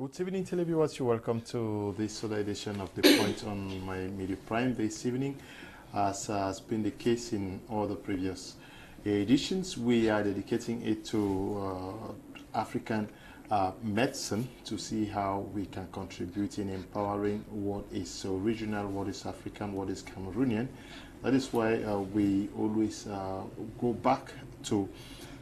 Good evening, televiewers. You're welcome to this other edition of The Point on my Media Prime this evening. As has been the case in all the previous editions, we are dedicating it to African medicine to see how we can contribute in empowering what is so regional, what is African, what is Cameroonian. That is why we always go back to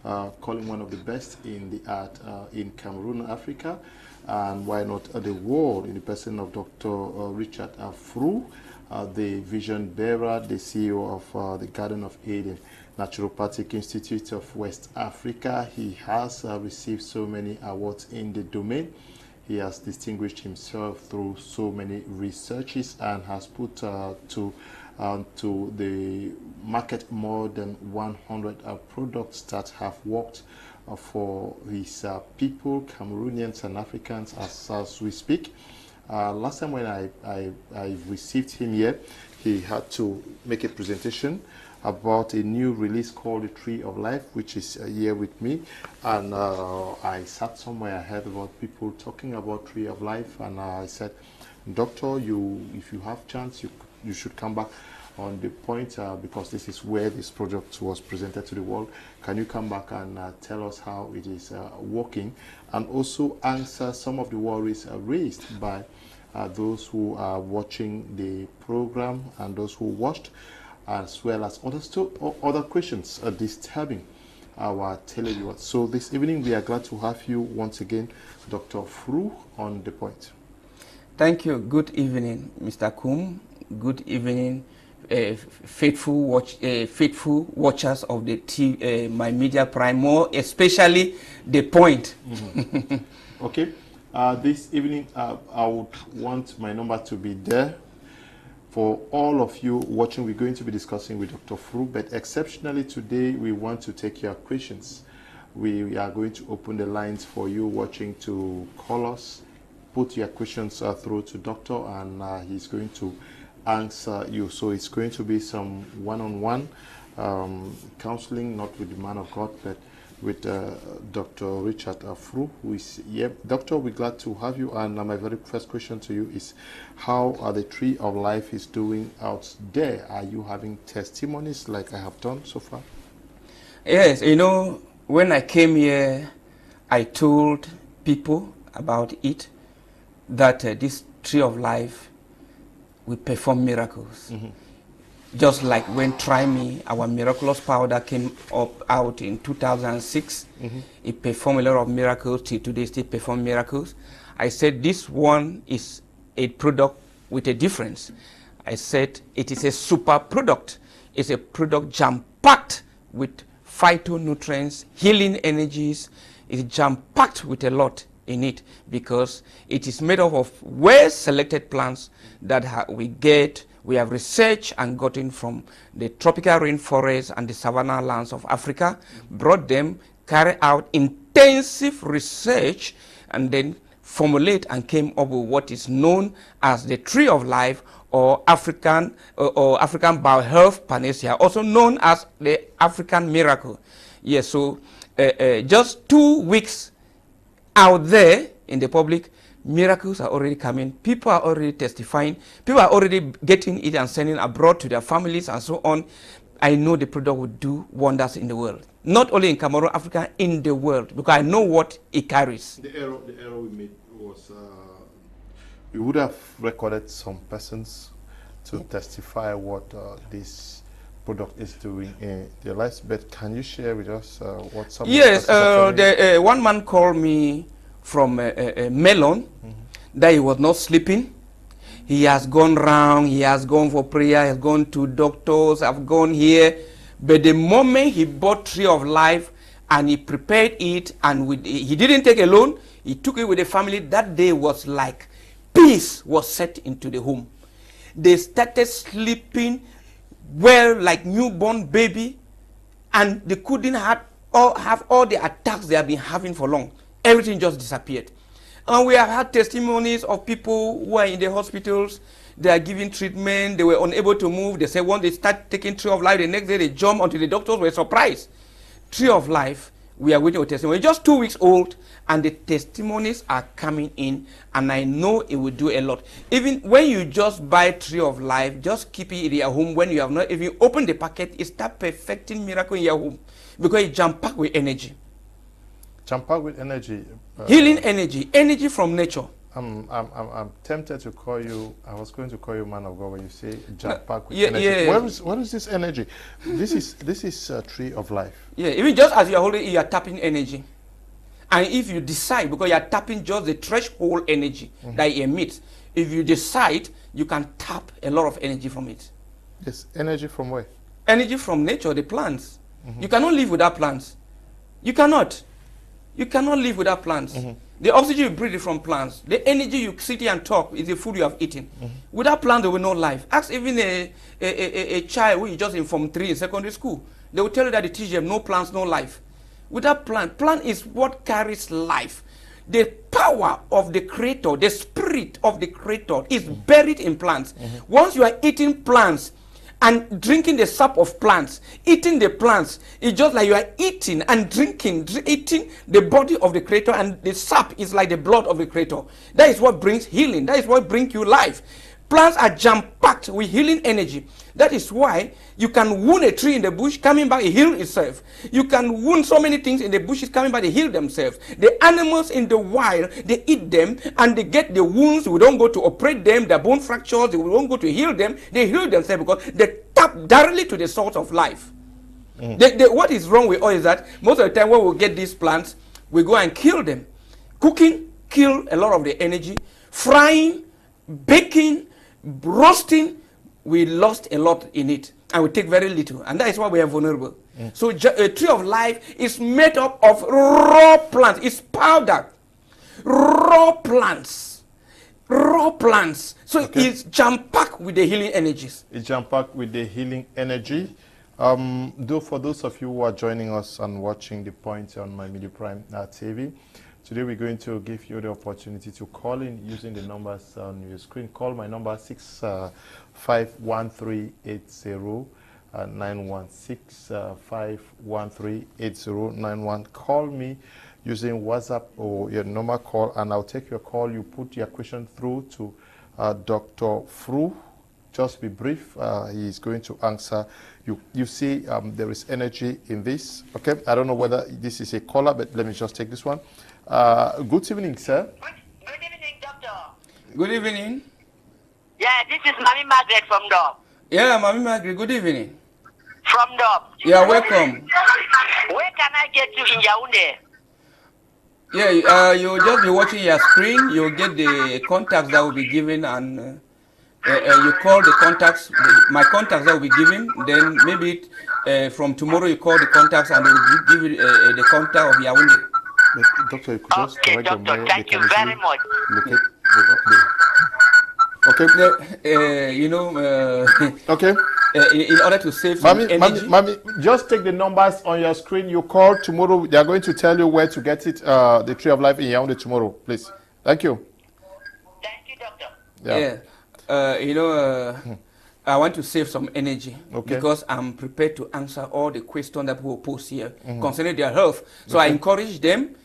calling one of the best in the art in Cameroon, Africa, and why not the world, in the person of Dr. Richard Afru, the vision bearer, the CEO of the Garden of Eden Naturopathic Institute of West Africa. He has received so many awards in the domain. He has distinguished himself through so many researches and has put to the market more than 100 products that have worked for his people, Cameroonians and Africans as we speak. Last time when I received him here, he had to make a presentation about a new release called The Tree of Life, which is here with me. And I sat somewhere, I heard about people talking about Tree of Life, and I said, Doctor, if you have chance, you should come back on the point because this is where this project was presented to the world. Can you come back and tell us how it is working, and also answer some of the worries raised by those who are watching the program and those who watched, as well as other questions disturbing our televiewers. So this evening we are glad to have you once again, Dr. Fru, on the point. Thank you. Good evening, Mr. Kum. Good evening, faithful watchers of the my Media Prime, more especially the point. Mm-hmm. Okay. This evening, I would want my number to be there for all of you watching. We're going to be discussing with Dr. Fru, but exceptionally today, we want to take your questions. We are going to open the lines for you watching to call us, put your questions through to Doctor, and he's going to answer you. So it's going to be some one-on-one counseling, not with the man of God, but with Dr. Richard Afru, who is here. Doctor, we're glad to have you. And my very first question to you is, how are the Tree of Life is doing out there? Are you having testimonies like I have done so far? Yes, you know, when I came here, I told people about it, that this Tree of Life will perform miracles. Mm-hmm. Just like when Try Me, our miraculous powder came out in 2006, mm-hmm. It performed a lot of miracles. Till today, still perform miracles. I said this one is a product with a difference. I said it is a super product. It's a product jam-packed with phytonutrients, healing energies. It's jam-packed with a lot in it because it is made up of well-selected plants that we have researched and gotten from the tropical rainforests and the savanna lands of Africa, brought them, carried out intensive research, and then formulate and came up with what is known as the Tree of Life, or African Biohealth Panacea, also known as the African Miracle. Yes, so just 2 weeks out there in the public, miracles are already coming. People are already testifying. People are already getting it and sending abroad to their families and so on. I know the product will do wonders in the world. Not only in Cameroon, Africa, in the world, because I know what it carries. The error we made was we would have recorded some persons to testify what this product is doing in their lives. But can you share with us what some? Yes, one man called me from Melon, mm-hmm. that he was not sleeping. He has gone round, he has gone for prayer, he has gone to doctors, have gone here. But the moment he bought Tree of Life and he prepared it, and he didn't take alone, he took it with the family, that day was like peace was set into the home. They started sleeping well like newborn baby, and they couldn't have all the attacks they have been having for long. Everything just disappeared. And we have had testimonies of people who are in the hospitals. They are giving treatment. They were unable to move. They said once they start taking Tree of Life, the next day they jump until the doctors were surprised. Tree of Life We are waiting for testimony. It's just 2 weeks old, and the testimonies are coming in, and I know it will do a lot. Even when you just buy Tree of Life, just keep it in your home. When you have not, if you open the packet, it start perfecting miracle in your home, because it jump packed with energy. Jump packed with energy. Healing energy, energy from nature. I'm tempted to call you. I was going to call you man of God when you say jump packed with energy. Yeah. What is this energy? This is a Tree of Life. Yeah, even just as you are holding it, you are tapping energy. And if you decide, because you are tapping just the threshold energy that it emits, if you decide, you can tap a lot of energy from it. Yes, energy from where? Energy from nature, the plants. You cannot live without plants. You cannot. You cannot live without plants. The oxygen you breathe is from plants. The energy you sit here and talk is the food you have eaten. Without plants, there will no life. Ask even a child who is just in Form 3 in secondary school. They will tell you that they teach them no plants, no life. Without plant is what carries life. The power of the Creator, the spirit of the Creator is buried in plants. Once you are eating plants and drinking the sap of plants, eating the plants, it's just like you are eating and drinking, eating the body of the Creator, and the sap is like the blood of the Creator. That is what brings healing. That is what brings you life. Plants are jam-packed with healing energy. That is why you can wound a tree in the bush, coming back, it heals itself. You can wound so many things in the bushes, coming back, they heal themselves. The animals in the wild, they eat them, and they get the wounds. We don't go to operate them, their bone fractures, we don't go to heal them. They heal themselves because they tap directly to the source of life. What is wrong with us is that most of the time when we get these plants, we go and kill them. Cooking, kill a lot of the energy. Frying, baking, roasting, we lost a lot in it, and we take very little, and that is why we are vulnerable. So a Tree of Life is made up of raw plants. It's powder, raw plants. So it's jam-packed with the healing energies. It's jam-packed with the healing energy. Though for those of you who are joining us and watching the point on my Media Prime TV, today we're going to give you the opportunity to call in using the numbers on your screen. Call my number 65138091. 65138091. Call me using WhatsApp or your normal call, and I'll take your call. You put your question through to Dr. Fru. Just be brief. He is going to answer. You see, there is energy in this. Okay, I don't know whether this is a caller, but let me just take this one. Good evening, sir. Good evening, doctor. Good evening. Yeah, this is Mami Margaret from Dub. Yeah, Mami Margaret, good evening. From Dub. Yeah, welcome. Where can I get to in Yaoundé? Yeah, you'll just be watching your screen. You'll get the contacts that will be given, and you call the contacts, my contacts that will be given. Then maybe from tomorrow you call the contacts, and they will give you the contact of Yaoundé. But doctor, you could just correct the mail. Thank you very much. Okay. Okay. In order to save some energy. Mami, just take the numbers on your screen. You call tomorrow. They are going to tell you where to get it. The Tree of Life in Yaoundé tomorrow, please. Thank you. Thank you, doctor. Yeah. I want to save some energy because I'm prepared to answer all the questions that people post here concerning their health. So I encourage them.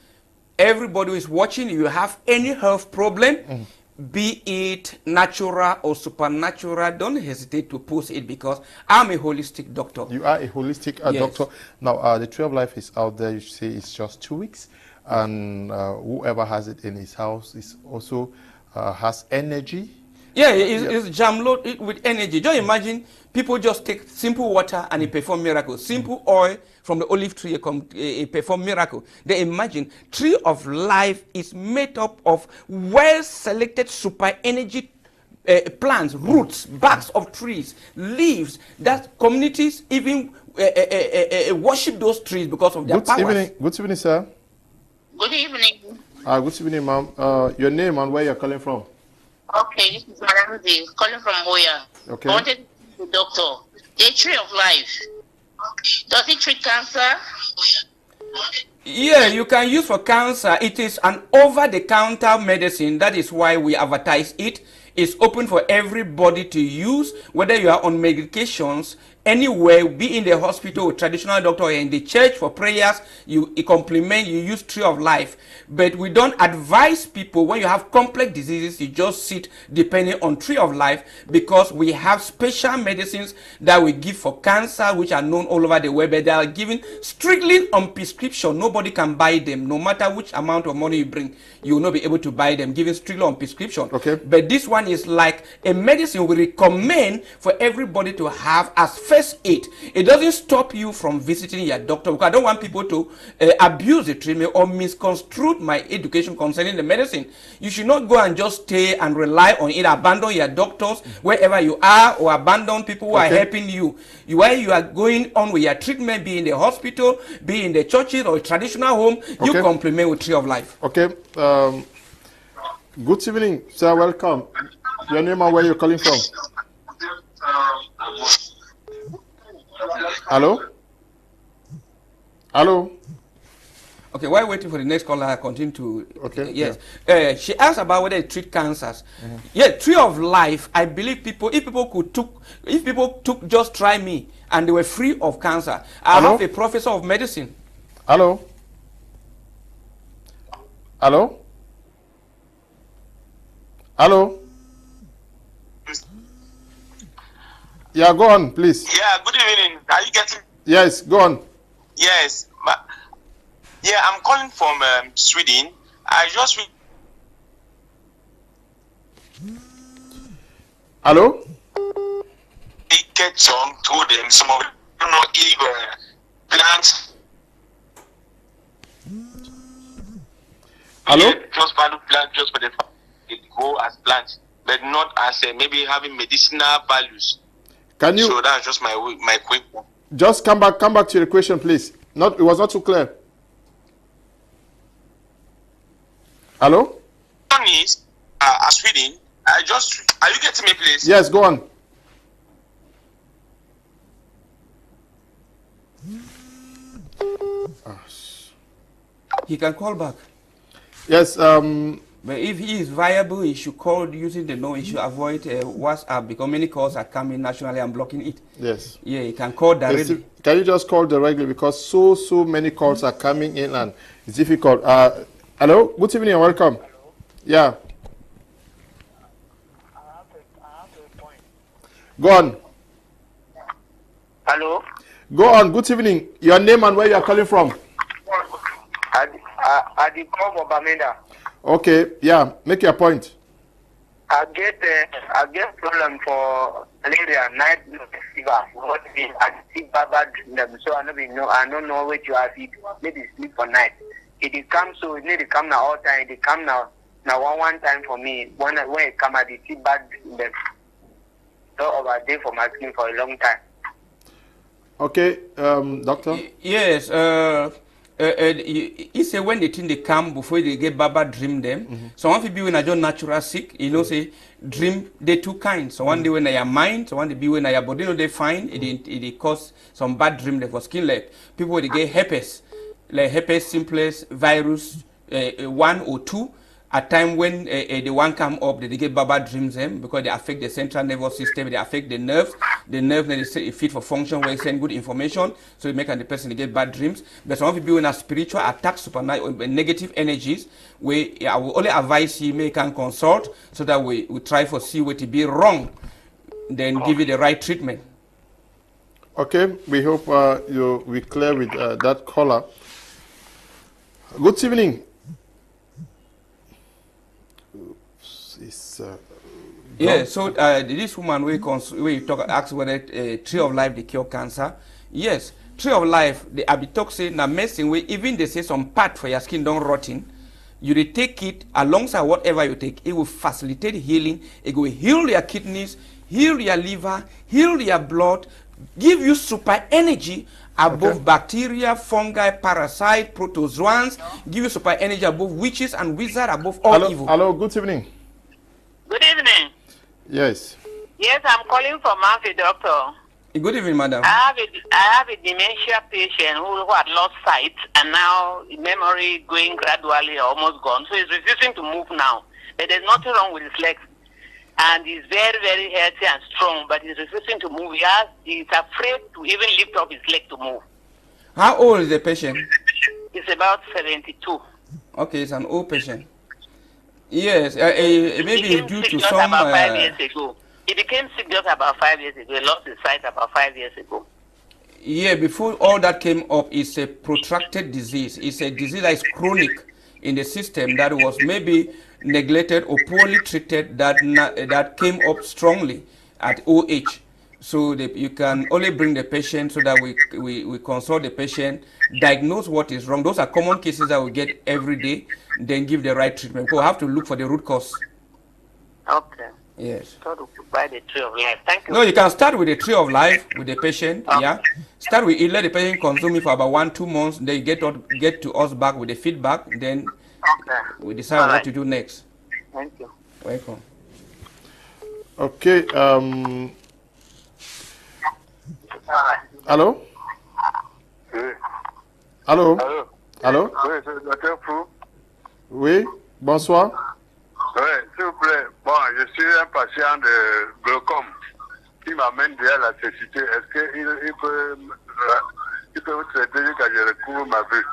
Everybody who is watching, you have any health problem, be it natural or supernatural, don't hesitate to post it, because I'm a holistic doctor. You are a holistic doctor. Now, the Tree of Life is out there. You say it's just 2 weeks, and whoever has it in his house is also has energy. Yeah, it's jam loaded with energy. Just imagine people just take simple water and it perform miracles. Simple oil from the olive tree, it perform miracle. They imagine Tree of Life is made up of well-selected super energy plants, roots, barks of trees, leaves, that communities even worship those trees because of their powers. Good evening, sir. Good evening. Good evening, ma'am. Your name and where you're calling from? Okay, this is Madam Z, calling from Moya. Okay. I wanted to ask the doctor, the Tree of Life, does it treat cancer? Yeah, you can use for cancer. It is an over-the-counter medicine. That is why we advertise it. is open for everybody to use, whether you are on medications, anywhere, be in the hospital with traditional doctor or in the church for prayers, you complement, you use Tree of Life. But we don't advise people when you have complex diseases, you just sit depending on Tree of Life, because we have special medicines that we give for cancer, which are known all over the world, but they are given strictly on prescription. Nobody can buy them. No matter which amount of money you bring, you will not be able to buy them, given strictly on prescription. Okay. But this one is like a medicine we recommend for everybody to have as first aid. It doesn't stop you from visiting your doctor, because I don't want people to abuse the treatment or misconstrue my education concerning the medicine. You should not go and just stay and rely on it, abandon your doctors wherever you are, or abandon people who are helping you. While you are going on with your treatment, be in the hospital, be in the churches or a traditional home, you complement with Tree of Life. Okay. Good evening, sir. Welcome. Your name and where you're calling from? Hello? Hello? Okay, while waiting for the next caller, I continue to... Okay. Yes. Yeah. She asked about whether it treat cancers. Yeah, Tree of Life, I believe people, if people took just try me and they were free of cancer. I have a professor of medicine. Hello? Hello? Hello? Yeah, go on, please. Yeah, good evening. Are you getting? Yes, go on. Yes. Yeah, I'm calling from Sweden. I just... Hello? Get some to them. Some of them do not even plants. Hello? Just value plant just for the it go as plants, but not as maybe having medicinal values. Can you? So that's just my quick one. Just come back to the question, please. It was not too clear. Hello? One is Sweden. Are you getting me, please? Yes, go on. He can call back. Yes. But if he is viable, he should call using the he should avoid WhatsApp, because many calls are coming nationally and blocking it. Yes. Yeah, he can call directly. Can you just call directly, because so many calls are coming in and it's difficult. Hello, good evening and welcome. Hello. Yeah. I have a point. Go on. Hello. Go on. Good evening. Your name and where you are calling from? I the call for Bamenda. Okay. Yeah. Make your point. I get problem for malaria, night fever. I see bad them, so I don't know what you have it. Maybe sleep for night. It comes, so it need to come now all time. It come now one time for me. When it come, I see bad them. So over there for my skin for a long time. Okay, doctor. Yes. He say when they think they come before they get baba dream them. So one people when I just natural sick, say dream they two kinds. So one day when they are mind, so one day be when they are body no they find it cause some bad dream they for skin like people when they get herpes, like herpes simplex virus 1 or 2. At time when the one come up, they get baba dreams them because they affect the central nervous system, they affect the nerves. The nerve then is fit for function where it send good information, so it make the person get bad dreams. But some people when a spiritual attack, supernatural negative energies, I will only advise you may can consult so that we try for see what to be wrong, then give you the right treatment. Okay, we hope we clear with that caller. Good evening. Yeah, so this woman we talk ask whether Tree of Life they cure cancer. Yes, Tree of Life the abitoxin na medicine way even they say some part for your skin don't rotting. You dey take it alongside whatever you take, it will facilitate healing. It will heal your kidneys, heal your liver, heal your blood, give you super energy above bacteria, fungi, parasite, protozoans, give you super energy above witches and wizards, above all evil. Hello, good evening. Good evening. Yes. Yes, I'm calling from Murphy, doctor. Good evening, madam. I have a dementia patient who had lost sight and now memory going gradually, almost gone. So he's refusing to move now. But there's nothing wrong with his legs. and he's very, very healthy and strong, but he's refusing to move. He's afraid to even lift up his leg to move. How old is the patient? He's about 72. Okay, it's an old patient. Yes, maybe it's due to some... about 5 years ago. He became sick just about 5 years ago. He lost his sight about 5 years ago. Yeah, before all that came up, it's a protracted disease. It's a disease that is chronic in the system that was maybe neglected or poorly treated that came up strongly at OH. So you can only bring the patient so that we consult the patient, diagnose what is wrong. Those are common cases that we get every day, then give the right treatment. We have to look for the root cause. Okay. Yes. So to buy the tree of life. Thank you. No, you can start with the tree of life with the patient. Yeah. Start with it, let the patient consume it for about 1-2 months. Then get to us back with the feedback. Then we decide what to do next. Thank you. Welcome. Okay. Allô? Allô? Allô? Oui, c'est le docteur Fou. Oui, bonsoir. Oui, s'il vous plaît. Bon, je suis un patient de glaucome qui m'amène déjà à la cécité. Est-ce qu'il peut vous traiter quand je recouvre ma vue?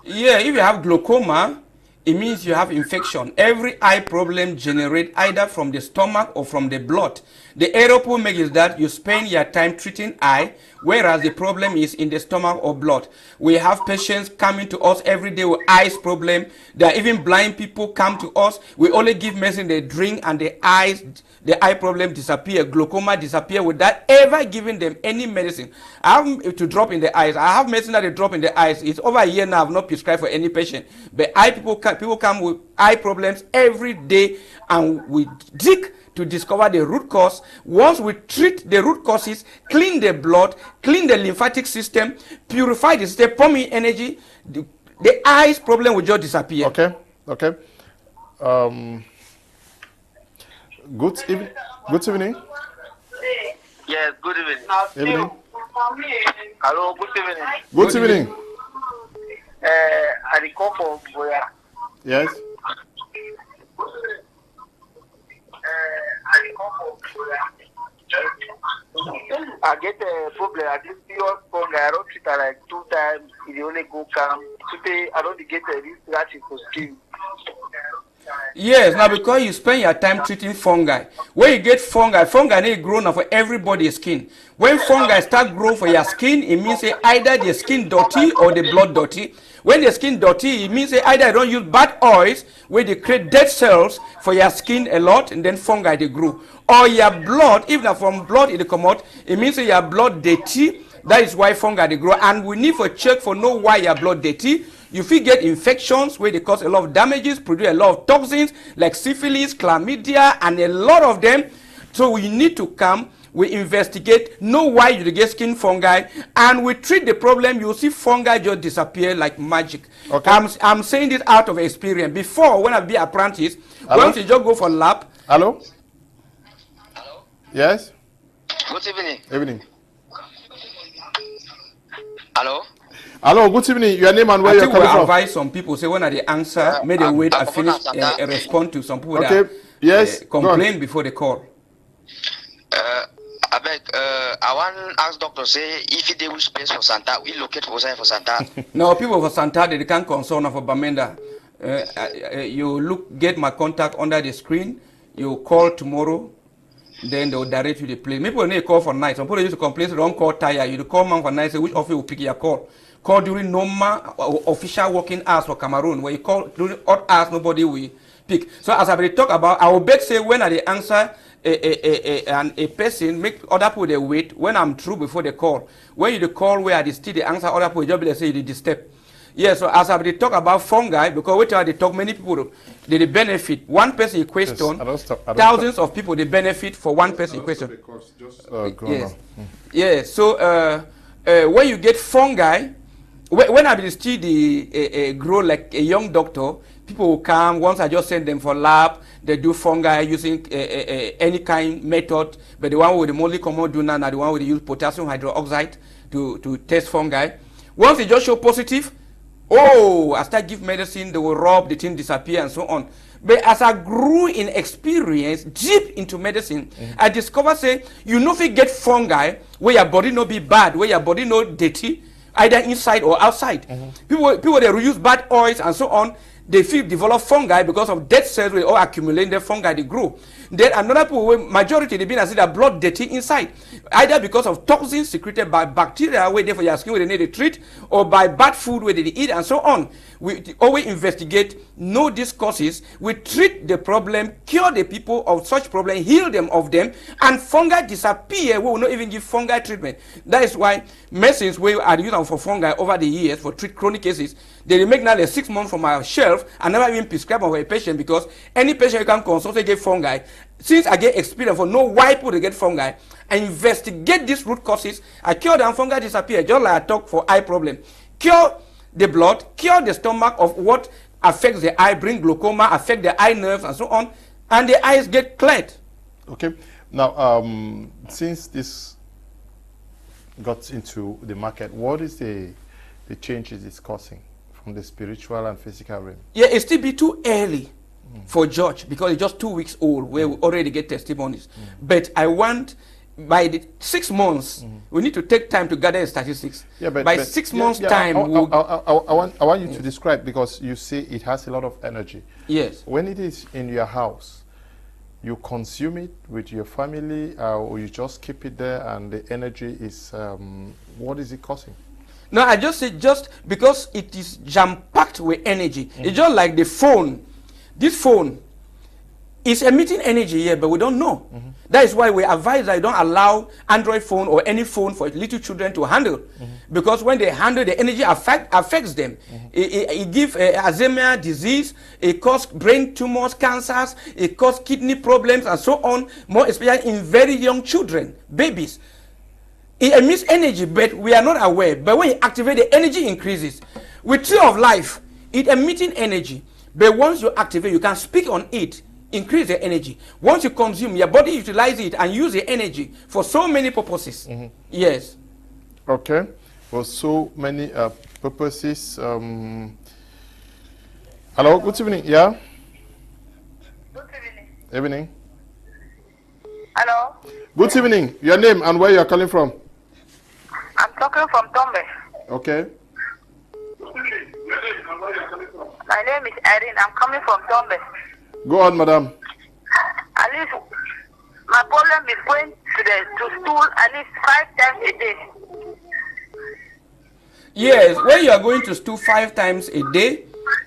Yeah, if you have glaucoma, it means you have infection. Every eye problem generates either from the stomach or from the blood. The error people make is that you spend your time treating eye, whereas the problem is in the stomach or blood. We have patients coming to us every day with eyes problem. There are even blind people come to us. We only give medicine they drink and the eye problem disappear, glaucoma disappear without ever giving them any medicine. I have to drop in the eyes. I have medicine that they drop in the eyes. It's over a year now. I've not prescribed for any patient. But people come with eye problems every day, and we dig to discover the root cause. Once we treat the root causes, clean the blood, clean the lymphatic system, purify the system, pump in energy, the eyes problem will just disappear. Okay. Okay. Good evening. Good evening. Yes, good evening. Evening. Hello, good evening. Good evening. I recall for Yes. I get a problem. I get serious fungi. I don't treat it like 2 times. It only go calm. Today, I don't get a research for skin. Yes, now because you spend your time treating fungi. When you get fungi need grow now for everybody's skin. When fungi start growing for your skin, it means either the skin dirty or the blood dirty. When the skin dirty, it means either you don't use bad oils where they create dead cells for your skin a lot, and then fungi they grow. Or your blood, even from blood it come out, it means your blood dirty. That is why fungi they grow. And we need to check for know why your blood dirty. You feel get infections where they cause a lot of damages, produce a lot of toxins like syphilis, chlamydia, and a lot of them. So we need to come, we investigate, know why you get skin fungi, and we treat the problem. You'll see fungi just disappear like magic. Okay. I'm saying this out of experience. Before, when I be apprentice, once you just go for lab. Hello? Hello? Yes? Good evening. Evening. Hello? Hello, good evening. Your name and where you're coming from? Advise some people, say when they answer, may they wait and finish respond to some people that yes, complain before they call. I want to ask doctor say if they will space for Santa, we locate for Santa. No, people for Santa they can't consult for Bamenda. You get my contact under the screen. You call tomorrow, then they will direct you to the place. People need to call for night. Some people used to complain, so don't call tired. You call man for night, say which office will pick your call. Call during normal official working hours for Cameroon. When you call during odd hours, nobody will pick. So as I will talk about, I will beg say when I answer a person, make other people they wait. When I'm through before they call. When you call where I still the answer, other people just be say you disturb. Yes, so as I will talk about fungi, because which are they talk many people they benefit. One person in question, thousands of people they benefit for one person in question. Yes. Yes. So when you get fungi, when I will still grow like a young doctor, people will come. Once I just send them for lab, they do fungi using any kind method, but the one with the mostly common do now, the one with the use potassium hydroxide to test fungi. Once they just show positive, I start give medicine, they will rub, the thing disappear and so on. But as I grew in experience, deep into medicine, I discovered say you know if you get fungi where your body no be bad, where your body no dirty, either inside or outside. People they use bad oils and so on. They feel develop fungi because of dead cells will all accumulate the fungi they grow. Then another people, majority they been as their blood dirty inside, either because of toxins secreted by bacteria where they for your skin where they need to treat, or by bad food where they eat and so on. We always investigate, know these causes, we treat the problem, cure the people of such problem, heal them of them, and fungi disappear. We will not even give fungi treatment. That is why medicines we are using for fungi over the years for treat chronic cases, they make now the 6 months from our shelf and never even prescribe for a patient, because any patient you can consult they get fungi. Since I get experience for know why people get fungi, I investigate these root causes, I cure them, fungi disappear, just like I talk for eye problem. Cure the blood, cure the stomach of what affects the eye, bring glaucoma, affect the eye nerves and so on, and the eyes get cleared. Okay. Now, since this got into the market, what is the changes it's causing from the spiritual and physical realm? Yeah, it still be too early for judge because it's just 2 weeks old where we already get testimonies. But I want by the 6 months we need to take time to gather statistics. Yeah, but by 6 months time, I want you to describe, because you say it has a lot of energy. Yes. When it is in your house, you consume it with your family, or you just keep it there, and the energy is what is it causing? No, I just say just because it is jam-packed with energy. It's just like the phone. This phone is emitting energy here, but we don't know. That is why we advise that you don't allow Android phone or any phone for little children to handle. Because when they handle, the energy affects them. It gives Alzheimer's disease, it causes brain tumors, cancers, it causes kidney problems and so on, more especially in very young children, babies. It emits energy, but we are not aware. But when you activate, the energy increases. With Tree of Life, it emitting energy. But once you activate, you can speak on it, increase the energy. Once you consume, your body utilizes it and use the energy for so many purposes. Yes. Okay. For so many purposes. Hello, good evening. Yeah? Good evening. Evening. Hello? Good evening. Your name and where you are calling from? I'm talking from Tombe. Okay. My name is Erin. I'm coming from Tombe. Go on, madam. At least my problem is going to stool at least 5 times a day. Yes, when you are going to stool 5 times a day,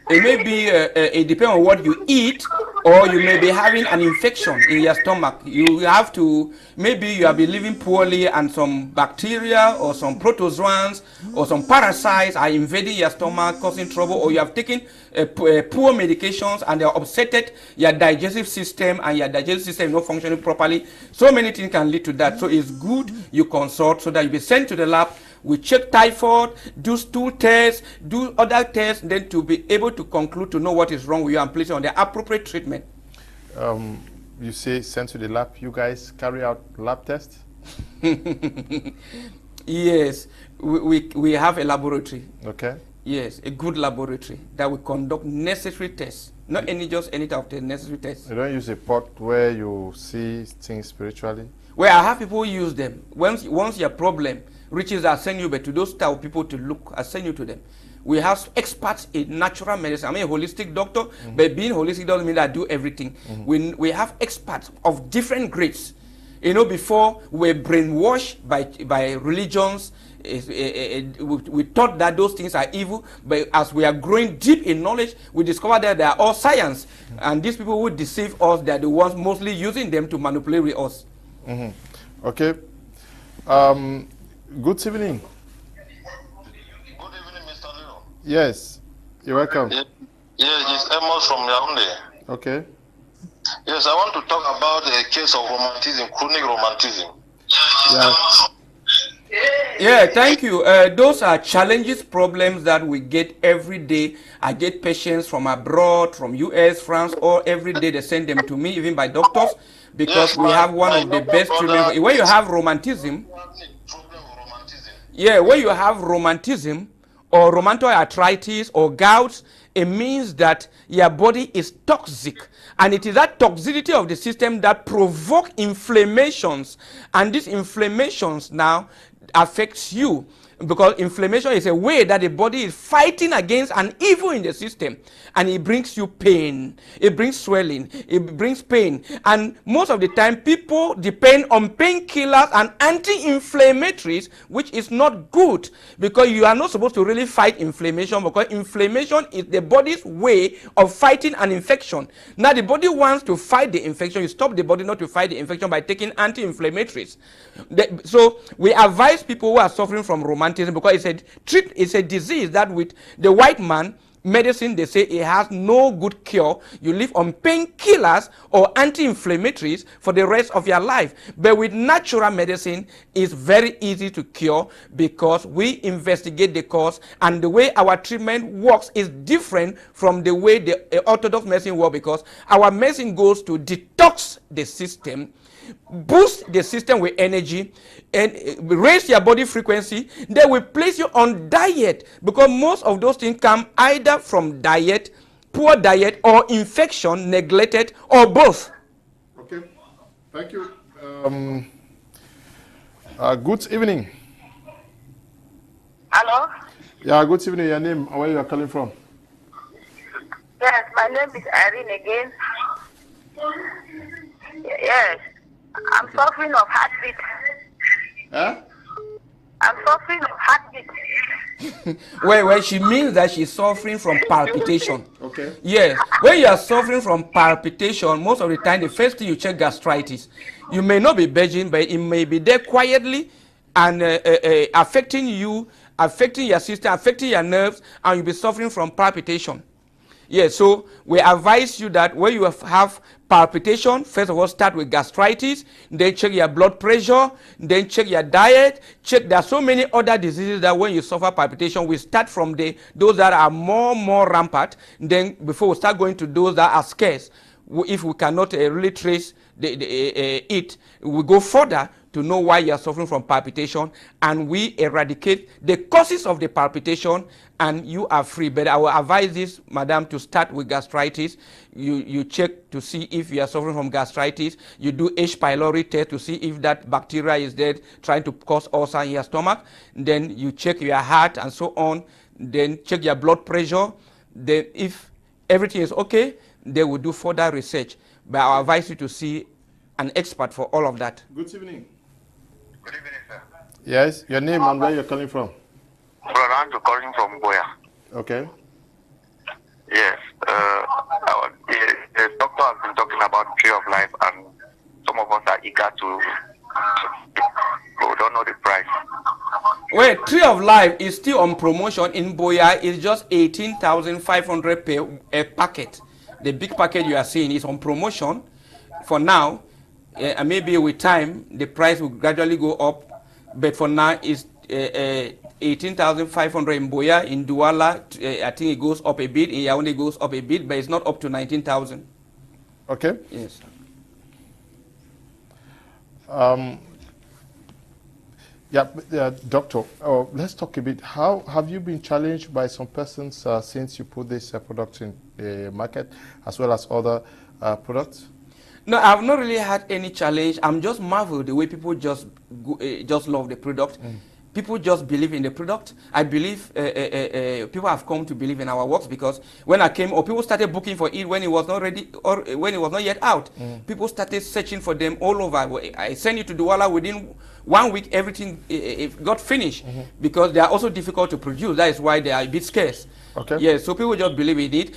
it may be, it depends on what you eat, or you may be having an infection in your stomach. You have to, maybe you have been living poorly and some bacteria or some protozoans or some parasites are invading your stomach, causing trouble, or you have taken poor medications and they are upsetted your digestive system, and your digestive system is not functioning properly. So many things can lead to that. So it's good you consult so that you be sent to the lab. We check typhoid, do stool tests, do other tests, then to be able to conclude to know what is wrong with you and place you on the appropriate treatment. You say send to the lab. You guys carry out lab tests? Yes, we have a laboratory. Okay. Yes, a good laboratory that will conduct necessary tests. Not just any type of test, necessary tests. You don't use a pot where you see things spiritually? Well, I have people use them. Once your problem reaches, I send you back to those type of people to look. I send you to them. We have experts in natural medicine. I'm a holistic doctor, but being holistic doesn't mean that I do everything. We have experts of different grades. You know, before we were brainwashed by religions. We thought that those things are evil, but as we are growing deep in knowledge, we discover that they are all science. And these people who deceive us, they are the ones mostly using them to manipulate with us. Okay. Good evening. Good evening, Mr. Leo. Yes, you're welcome. Yes, it's Amos from Yaoundé. Okay. Yes, I want to talk about a case of romanticism, chronic romanticism. Yeah. Yeah, thank you. Those are challenges, problems that we get every day. I get patients from abroad, from US, France, or every day they send them to me, even by doctors, because we have one of the best treatments. When you have romanticism, yeah, when you have romanticism or rheumatoid arthritis or gout, it means that your body is toxic, and it is that toxicity of the system that provoke inflammations, and these inflammations now affects you, because inflammation is a way that the body is fighting against an evil in the system, and it brings you pain, it brings swelling, it brings pain. And most of the time people depend on painkillers and anti-inflammatories, which is not good, because you are not supposed to really fight inflammation, because inflammation is the body's way of fighting an infection. Now the body wants to fight the infection. You stop the body not to fight the infection by taking anti-inflammatories. So we advise people who are suffering from romanticism, because it's a disease that with the white man medicine, they say it has no good cure. You live on painkillers or anti-inflammatories for the rest of your life. But with natural medicine, it's very easy to cure, because we investigate the cause, and the way our treatment works is different from the way the Orthodox medicine works, because our medicine goes to detox the system, boost the system with energy, and raise your body frequency. They will place you on diet, because most of those things come either from diet, poor diet, or infection, neglected, or both. Okay, thank you. Good evening. Hello? Yeah, good evening. Your name, where you are calling from? Yes, my name is Irene again. Yes, I'm suffering of heartbeat. Huh? I'm suffering of heartbeat. Well, she means that she's suffering from palpitation. Okay. Yes. When you are suffering from palpitation, most of the time, the first thing you check gastritis. You may not be begging, but it may be there quietly and affecting you, affecting your system, affecting your nerves, and you'll be suffering from palpitation. Yes, so we advise you that when you have palpitation, first of all, start with gastritis, then check your blood pressure, then check your diet, there are so many other diseases that when you suffer palpitation, we start from those that are more rampant, then before we start going to those that are scarce. If we cannot really trace it, we go further to know why you are suffering from palpitation, and we eradicate the causes of the palpitation, and you are free. But I will advise this, madam, to start with gastritis. You check to see if you are suffering from gastritis. You do H. pylori test to see if that bacteria is there trying to cause ulcer in your stomach. Then you check your heart and so on. Then check your blood pressure. Then if everything is okay, they will do further research. But I advise you to see an expert for all of that. Good evening. Good evening, sir. Yes, your name and where you're calling from? Brother Andrew calling from Boya. Okay. Yes. The doctor has been talking about Tree of Life, and some of us are eager to but we don't know the price. Well, Tree of Life is still on promotion in Boya. It's just 18,500 per packet. The big packet you are seeing is on promotion for now. And maybe with time, the price will gradually go up. But for now, it's 18,500 in Boya. In Douala, I think it goes up a bit. In Ewane, it goes up a bit, but it's not up to 19,000. Okay. Yes. Doctor, let's talk a bit. How have you been challenged by some persons since you put this product in the market, as well as other products? No, I've not really had any challenge. I'm just marveled the way people just love the product. People just believe in the product. I believe people have come to believe in our works, because when I came, or people started booking for it when it was not ready, or when it was not yet out. People started searching for them all over. I sent you to Douala within 1 week. Everything it got finished, because they are also difficult to produce. That is why they are a bit scarce. Okay. Yes, so people just believe in it.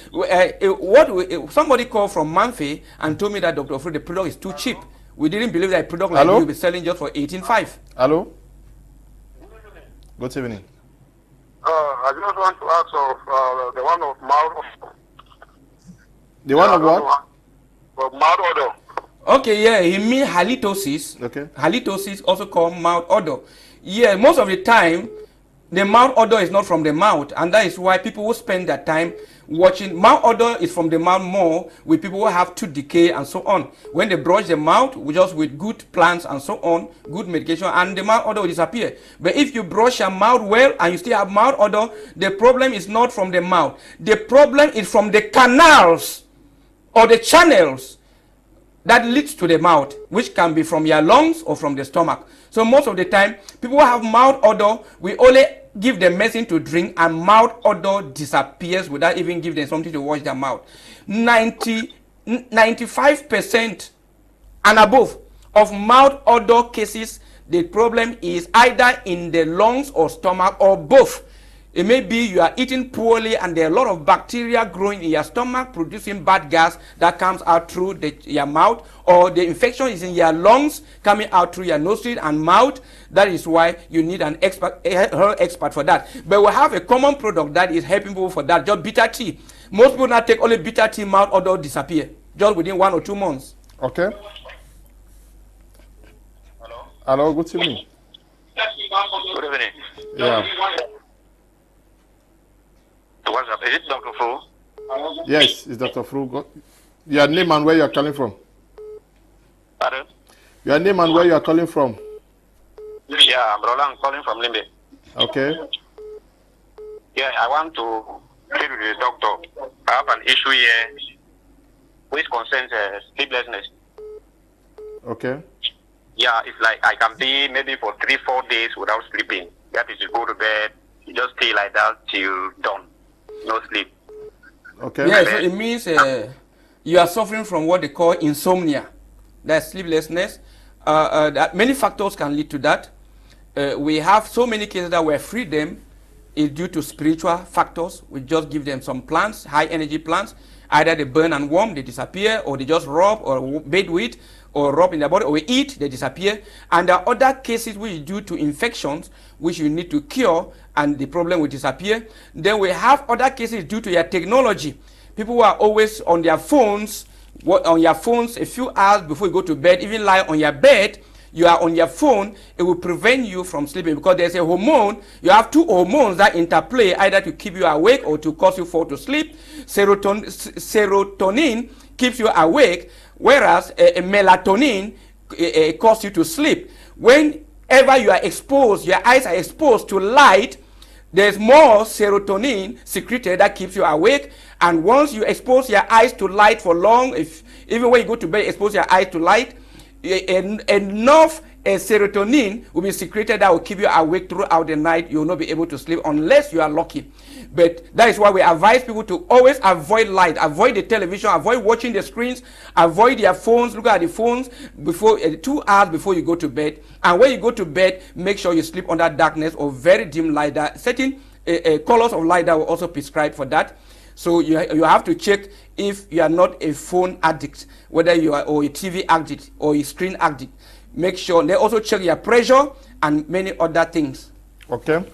Somebody called from Manfi and told me that, Dr. Fred, the product is too cheap. We didn't believe that a product like this will be selling just for 18.5. Hello. Good evening. I just want to ask of the one of mouth. The one of what? Of mouth odor. Okay, yeah, he means halitosis. Okay. Halitosis also called mouth odor. Yeah, most of the time, The mouth odor is not from the mouth, and that is why people will spend their time watching. Mouth odor is from the mouth more with people who have tooth decay and so on. When they brush the mouth just with good plants and so on, good medication, and the mouth odor will disappear. But if you brush your mouth well and you still have mouth odor, the problem is not from the mouth. The problem is from the canals or the channels that leads to the mouth, which can be from your lungs or from the stomach. So most of the time, people who have mouth odor, we only give them medicine to drink and mouth odor disappears without even giving them something to wash their mouth. 95% and above of mouth odor cases, the problem is either in the lungs or stomach or both. It may be you are eating poorly and there are a lot of bacteria growing in your stomach producing bad gas that comes out through your mouth, or the infection is in your lungs coming out through your nostril and mouth. That is why you need an expert, health expert for that. But we have a common product that is helping people for that, just bitter tea. Most people now take only bitter tea, mouth odor disappear just within 1 or 2 months. Okay. Hello. Hello, good evening. Good evening. Yeah. What's up? Is it Dr. Fu? Yes, it's Dr. Fru. Your name and where you are calling from? Pardon? Your name and where you are calling from? Yeah, I'm Roland calling from Limbe. Okay. Yeah, I want to speak with the doctor. I have an issue here which concerns sleeplessness. Okay. Yeah, it's like I can be maybe for 3-4 days without sleeping. That is, you go to bed, you just stay like that till dawn. No sleep. Okay. Yeah, so it means you are suffering from what they call insomnia. That's sleeplessness. That many factors can lead to that. We have so many cases that where freedom is due to spiritual factors. We just give them some plants, high energy plants. Either they burn and warm, they disappear, or they just rub or bathe with, or rub in their body, or we eat, they disappear. And there are other cases which is due to infections, which you need to cure, and the problem will disappear. Then we have other cases due to your technology. People who are always on their phones, a few hours before you go to bed, even lie on your bed, you are on your phone, it will prevent you from sleeping because there's a hormone. You have two hormones that interplay either to keep you awake or to cause you fall to sleep. Serotonin keeps you awake, whereas melatonin causes you to sleep. Whenever you are exposed, your eyes are exposed to light, there's more serotonin secreted that keeps you awake. And once you expose your eyes to light for long, even when you go to bed, expose your eyes to light, enough serotonin will be secreted that will keep you awake throughout the night. You will not be able to sleep unless you are lucky. But that is why we advise people to always avoid light, avoid the television, avoid watching the screens, avoid their phones, look at the phones before 2 hours before you go to bed. And when you go to bed, make sure you sleep under darkness or very dim light. That certain colors of light that will also prescribe for that. So you have to check if you are not a phone addict, whether you are or a TV addict or a screen addict. Make sure they also check your pressure and many other things. Okay.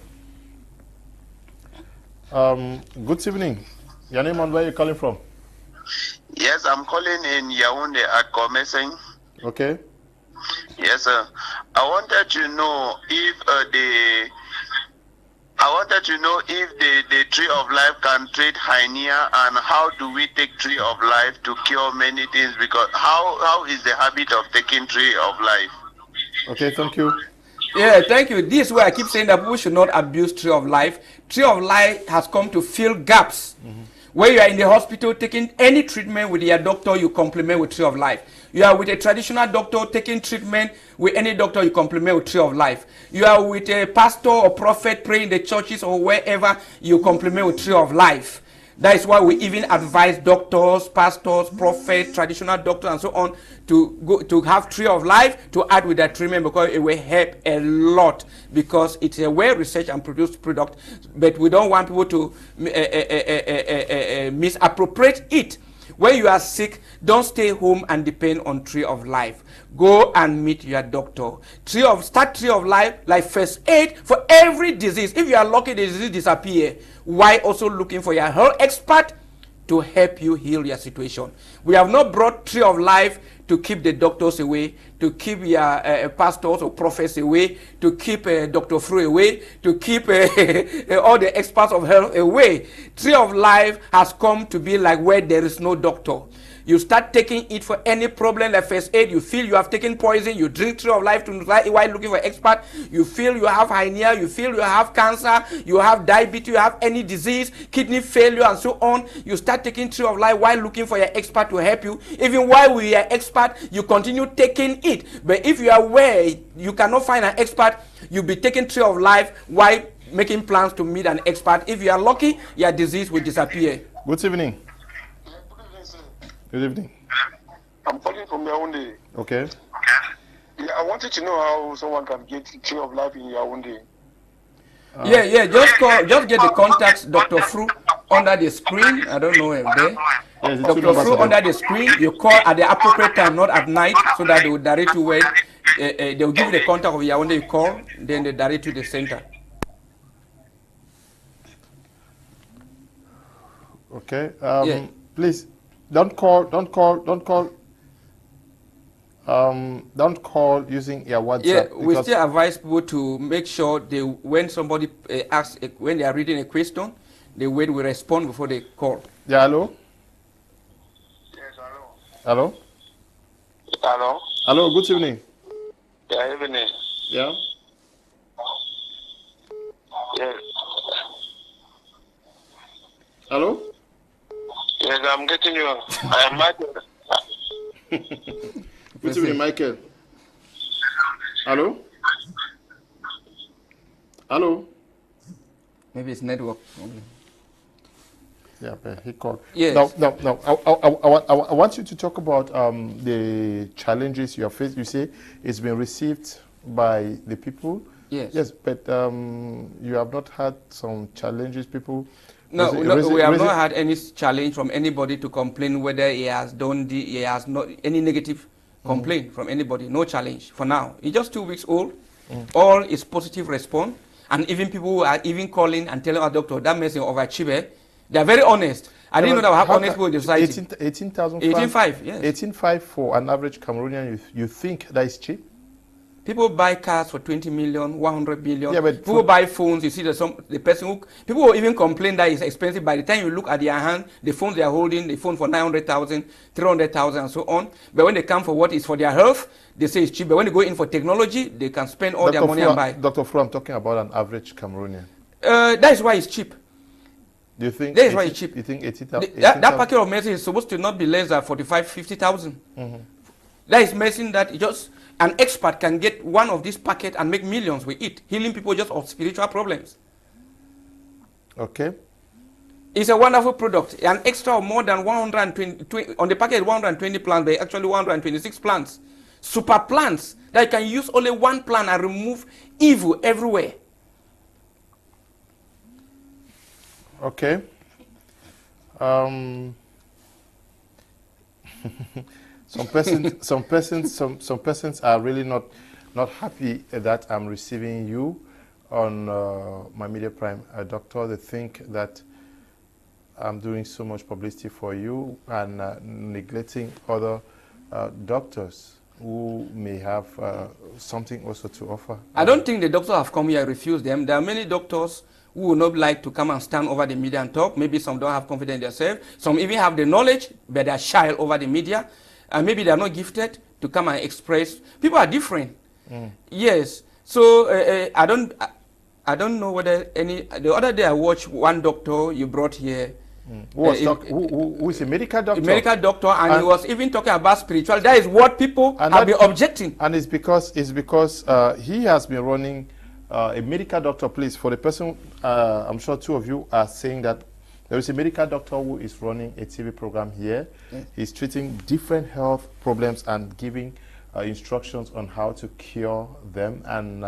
Good evening. Your name and where you calling from? Yes, I'm calling in Ewane at Consultation. Okay. Yes, sir. I wanted to know if the tree of life can treat hernia, and how do we take tree of life to cure many things? Because how is the habit of taking tree of life? Okay, thank you. Yeah, thank you. This is why I keep saying that people should not abuse tree of life. Tree of life has come to fill gaps. When you are in the hospital taking any treatment with your doctor, you complement with tree of life. You are with a traditional doctor taking treatment with any doctor, you complement with tree of life. You are with a pastor or prophet praying in the churches or wherever, you complement with tree of life. That is why we even advise doctors, pastors, prophets, traditional doctors, and so on to have tree of life to add with their treatment, because it will help a lot, because it's a well-researched and produced product. But we don't want people to misappropriate it. When you are sick, don't stay home and depend on tree of life. Go and meet your doctor. Start tree of life like first aid for every disease. If you are lucky the disease disappear, why also looking for your health expert to help you heal your situation? We have not brought tree of life to keep the doctors away, to keep your pastors or prophets away, to keep Dr. Fru away, to keep all the experts of health away. Tree of Life has come to be like where there is no doctor. You start taking it for any problem like first aid. You feel you have taken poison. You drink Tree of Life while looking for expert. You feel you have hernia. You feel you have cancer. You have diabetes. You have any disease, kidney failure, and so on. You start taking Tree of Life while looking for your expert to help you. Even while we are expert, you continue taking it. But if you are aware you cannot find an expert, you'll be taking Tree of Life while making plans to meet an expert. If you are lucky, your disease will disappear. Good evening. Good evening. I'm calling from Yaoundé. Okay. Yeah, I wanted to know how someone can get Tree of Life in Yaoundé. Just get the contacts, Dr. Fru, under the screen. I don't know if there. Yes, Dr. Fru under the screen. You call at the appropriate time, not at night, so that they will direct you where. They will give you the contact of Yaoundé. You call, then they direct you to the center. Okay. Please don't call using your WhatsApp. Yeah, we still advise people to make sure they, when somebody asks, when they are reading a question, they wait, we respond before they call. Yeah, hello? Yes, hello. Hello? Hello? Hello, good evening. Yeah, evening. Yeah? Yes. Hello? Yes, I'm getting you. I am Michael. Good evening, Michael. Hello? Hello? Maybe it's network. Yeah, but he called. Yes. No. I want you to talk about the challenges you have faced. You say it's been received by the people. Yes. Yes, but you have not had some challenges, people. No, we have not had any challenge from anybody to complain whether he has not any negative complaint from anybody. No challenge for now. He's just 2 weeks old. All is positive response, and even people who are even calling and telling our doctor that medicine overachiever, they are very honest. I didn't know that we have honest people in the society. 18,500. Yes. 18,500 for an average Cameroonian. You think that is cheap? People buy cars for 20 million, 100 billion. Yeah, but people buy phones. You see the person who, people will even complain that it's expensive. By the time you look at their hand, the phones they are holding, the phone for 900,000, 300,000 and so on. But when they come for what is for their health, they say it's cheap. But when they go in for technology, they can spend all their money and buy. Dr. Fru, I'm talking about an average Cameroonian. That is why it's cheap. Do you think that is why it's cheap? You think 80,000? That packet of medicine is supposed to not be less than 45, 50,000. That is medicine that just an expert can get one of these packets and make millions with it, healing people just of spiritual problems. Okay. It's a wonderful product. An extra of more than 120, on the packet 120 plants, but actually 126 plants. Super plants that you can use only one plant and remove evil everywhere. Okay. Some persons are really not happy that I'm receiving you on my Media Prime doctor. They think that I'm doing so much publicity for you and neglecting other doctors who may have something also to offer. I don't think the doctors have come here and refused them. There are many doctors who would not like to come and stand over the media and talk. Maybe some don't have confidence in themselves. Some even have the knowledge, but they are shy over the media. And maybe they are not gifted to come and express. People are different. Yes. So I don't know whether any. The other day I watched one doctor you brought here. Who is a medical doctor? A medical doctor, and he was even talking about spirituality. That is what people have been objecting. And it's because he has been running a medical doctor. Please, for the person, I'm sure two of you are saying that there is a medical doctor who is running a TV program here. He's treating different health problems and giving instructions on how to cure them. And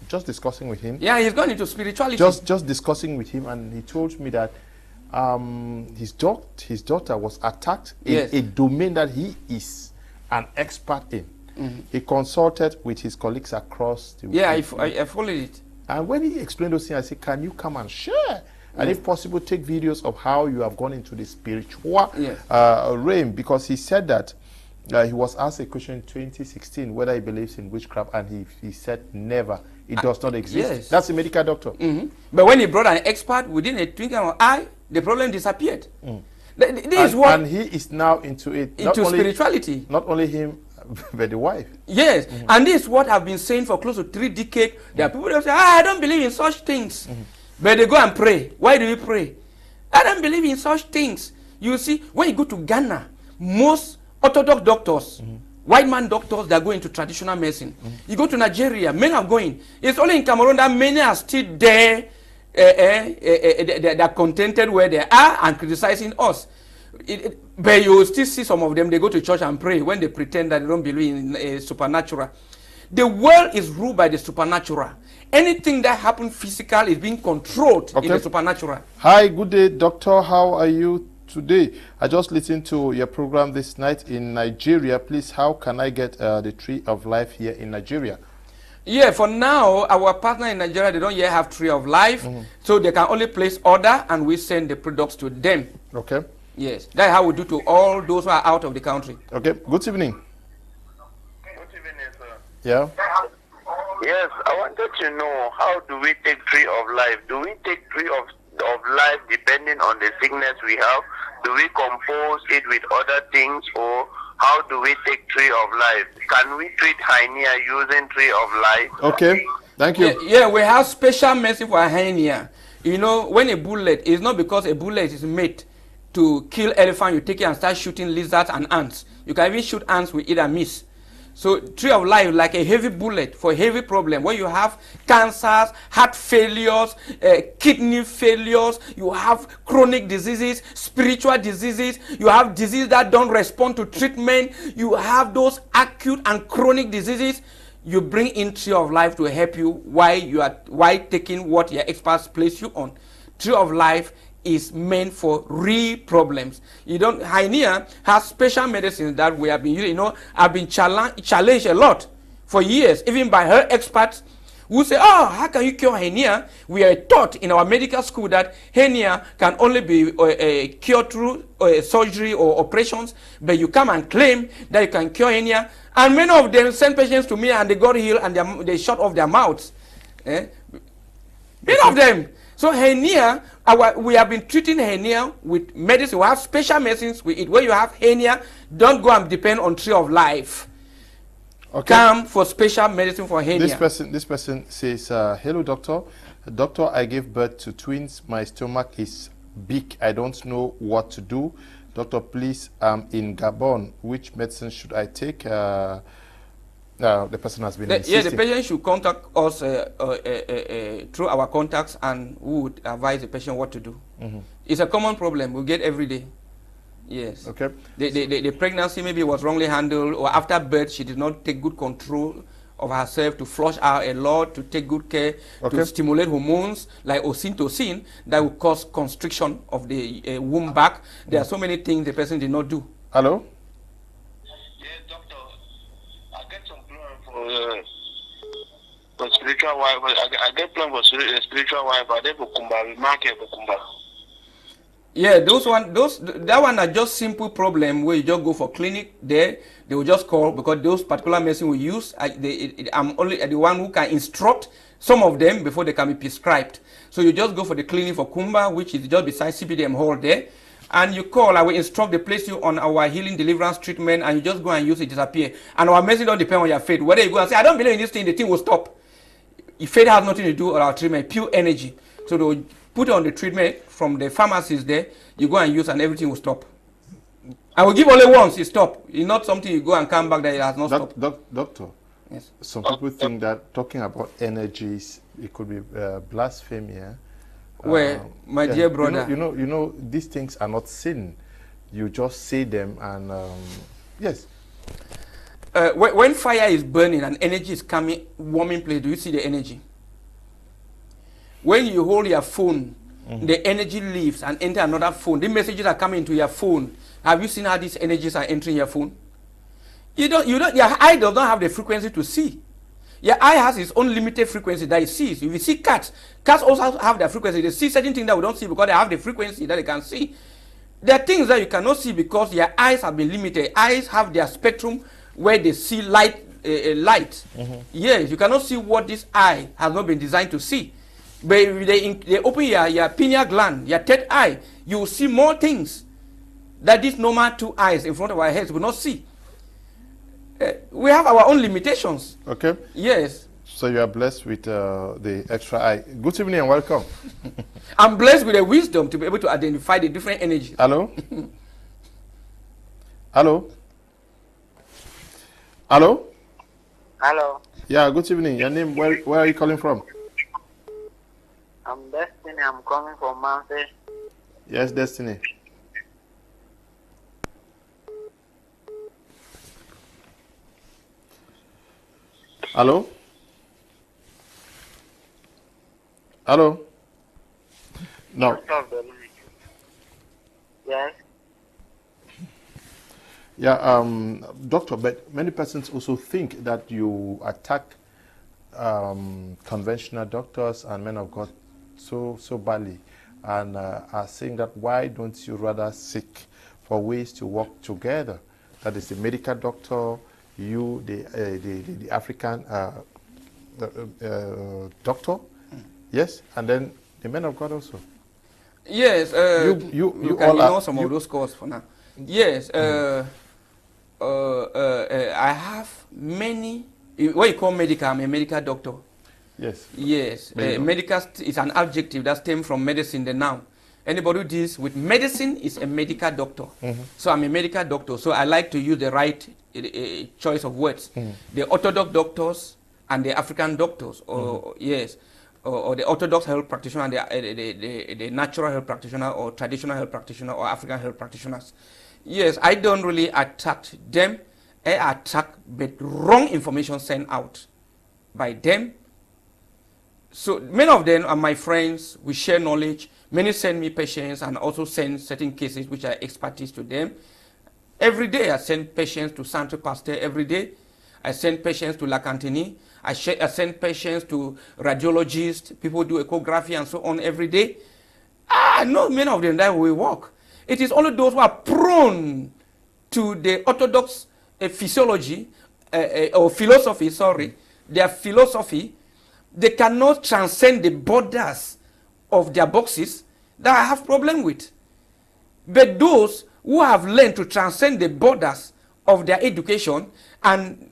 just discussing with him. Yeah, he's gone into spirituality. Just discussing with him, and he told me that his daughter was attacked in a domain that he is an expert in. He consulted with his colleagues across the Yeah, I followed it. And when he explained those things, I said, can you come and share? And if possible, take videos of how you have gone into the spiritual realm, because he said that He was asked a question in 2016 whether he believes in witchcraft, and he said never. It does not exist. Yes. That's a medical doctor. But when he brought an expert, within a twinkling of an eye, the problem disappeared. This is what, and he is now into it. into spirituality. Not only him, but the wife. Yes, and this is what I've been saying for close to 3 decades. There are people that say, I don't believe in such things. But they go and pray. Why do you pray? I don't believe in such things. You see, when you go to Ghana, most Orthodox doctors, white man doctors, that go into traditional medicine. You go to Nigeria, many are going. It's only in Cameroon that many are still there, they're contented where they are and criticizing us. But you still see some of them, they go to church and pray when they pretend that they don't believe in supernatural. The world is ruled by the supernatural. Anything that happens physical is being controlled in the supernatural. Hi, good day, doctor. How are you today? I just listened to your program this night in Nigeria. Please, how can I get the Tree of Life here in Nigeria? Yeah, for now, our partner in Nigeria, they don't yet have Tree of Life. So they can only place order and we send the products to them. Okay. Yes, that's how we do to all those who are out of the country. Okay, good evening. Good evening, sir. Yeah. Yes, I wanted to know, how do we take Tree of Life? Do we take Tree of Life depending on the sickness we have? Do we compose it with other things, or how do we take Tree of Life? Can we treat hernia using Tree of Life? Okay, thank you. Yeah, we have special medicine for hernia. You know, when a bullet, it's not because a bullet is made to kill elephant, you take it and start shooting lizards and ants. You can even shoot ants with it and miss. So Tree of Life, like a heavy bullet for a heavy problem, where you have cancers, heart failures, kidney failures, you have chronic diseases, spiritual diseases, you have diseases that don't respond to treatment, you have those acute and chronic diseases. You bring in Tree of Life to help you while taking what your experts place you on. Tree of Life is meant for real problems. You don't, hernia has special medicines that we have been using. You know, I've been challenged a lot for years, even by her experts who say, oh, how can you cure hernia? We are taught in our medical school that hernia can only be cured through surgery or operations, but you come and claim that you can cure hernia. And many of them send patients to me and they got healed and they shut off their mouths. Many of them. So hernia, we have been treating hernia with medicine. We have special medicines with it. Where you have hernia, don't go and depend on Tree of Life. Okay. Come for special medicine for hernia. This person says, hello doctor. Doctor, I gave birth to twins. My stomach is big. I don't know what to do. Doctor, please, I'm in Gabon. Which medicine should I take? The person has been insisting. Yeah, the patient should contact us through our contacts, and we would advise the patient what to do. It's a common problem we get every day. Yes. Okay. The pregnancy maybe was wrongly handled, or after birth she did not take good control of herself, to flush out a lot, to take good care, to stimulate hormones like oxytocin that will cause constriction of the womb back. There are so many things the person did not do. Hello? Yes, doctor. I get some plan for spiritual wife. I get plan for spiritual wife, but then for Kumba, we mark it for Kumba. Yeah, that one are just simple problem where you just go for clinic there. They will just call, because those particular medicine we use, I'm only the one who can instruct some of them before they can be prescribed. So you just go for the clinic for Kumba, which is just beside CPDM hall there, and you call. I will instruct, they place you on our healing deliverance treatment, and you just go and use it, disappear. And our medicine don't depend on your faith. Whether you go and say, I don't believe in this thing, the thing will stop. Your faith has nothing to do with our treatment, pure energy. So they will put on the treatment from the pharmacist there, you go and use, and everything will stop. I will give only once, it stop. It's not something you go and come back that it has not stopped. Doctor, yes. Some people think that talking about energies, it could be blasphemy. Well, my dear brother, you know, these things are not sin. You just say them, and yes. When fire is burning and energy is coming, warming place, do you see the energy? When you hold your phone, the energy leaves and enter another phone. The messages are coming into your phone. Have you seen how these energies are entering your phone? Your eye does not have the frequency to see. Your eye has its own limited frequency that it sees. If you see cats also have their frequency. They see certain things that we don't see because they have the frequency that they can see. There are things that you cannot see because your eyes have been limited. Eyes have their spectrum where they see light. Yes, you cannot see what this eye has not been designed to see. But if they open your pineal gland, your third eye, you will see more things that these normal two eyes in front of our heads will not see. We have our own limitations. Okay. Yes. So you are blessed with the extra eye. Good evening and welcome. I'm blessed with the wisdom to be able to identify the different energies. Hello? Hello? Hello? Hello. Yeah, good evening. Your name, where are you calling from? I'm Destiny. I'm coming from Mountain. Yes, Destiny. Hello? Hello? No. Yes. Yeah, doctor, but many persons also think that you attack conventional doctors and men of God so badly, and are saying that why don't you rather seek for ways to work together? That is the medical doctor, you, the African doctor, yes, and then the men of God also. Yes, you can ignore some of those calls for now. Yes, I have many. What you call medical? I'm a medical doctor. Yes. Yes. Medical is an adjective that stems from medicine, the noun. Anybody who deals with medicine is a medical doctor. So I'm a medical doctor. So I like to use the right choice of words. The Orthodox doctors and the African doctors, or yes, or the Orthodox health practitioner and the natural health practitioner, or traditional health practitioner, or African health practitioners. Yes, I don't really attack them. I attack but wrong information sent out by them. So many of them are my friends. We share knowledge. Many send me patients and also send certain cases which are expertise to them. Every day I send patients to Centre Pasteur. Every day I send patients to La Cantini. I send patients to radiologists. People do echography and so on every day. I know many of them that will work. It is only those who are prone to the Orthodox physiology or philosophy, sorry, their philosophy, they cannot transcend the borders of their boxes that I have problem with. But those who have learned to transcend the borders of their education and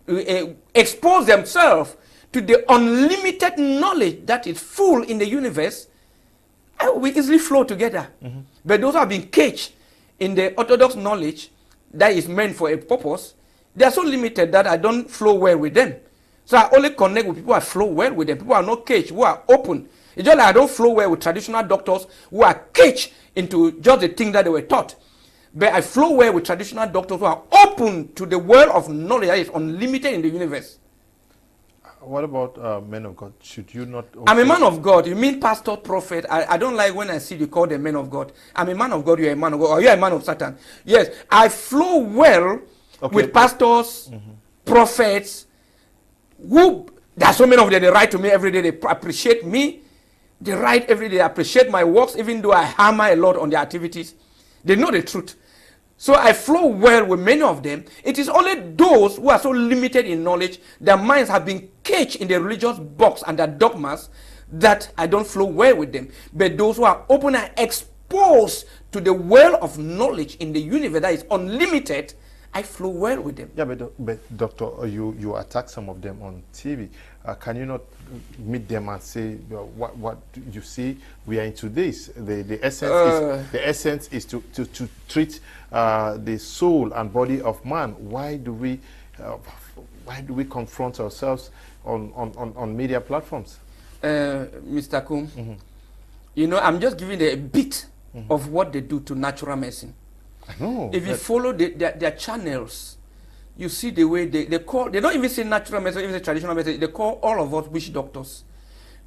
expose themselves to the unlimited knowledge that is full in the universe, we easily flow together. But those who have been caged in the Orthodox knowledge that is meant for a purpose, they are so limited that I don't flow well with them. So I only connect with people who flow well with them. People who are not caged, who are open. It's just like I don't flow well with traditional doctors who are caged into just the thing that they were taught. But I flow well with traditional doctors who are open to the world of knowledge that is unlimited in the universe. What about men of God? Should you not... I'm a man of God. You mean pastor, prophet? I don't like when I see you call them men of God. I'm a man of God, you're a man of God, or you're a man of Satan. Yes, I flow well with pastors, prophets, who, there are so many of them, they write to me every day, they appreciate me. They write every day, they appreciate my works, even though I hammer a lot on their activities. They know the truth. So I flow well with many of them. It is only those who are so limited in knowledge, their minds have been caged in the religious box and their dogmas, that I don't flow well with them. But those who are open and exposed to the world of knowledge in the universe that is unlimited, I flow well with them. Yeah, but doctor, you attack some of them on TV. Can you not meet them and say, what you see? We are into this. The essence is to treat the soul and body of man. Why do we confront ourselves on media platforms? Mr. Kum, you know, I'm just giving a bit of what they do to natural medicine. I know. If you follow their channels, you see the way they call, they don't even say natural medicine, even say traditional medicine, they call all of us witch doctors.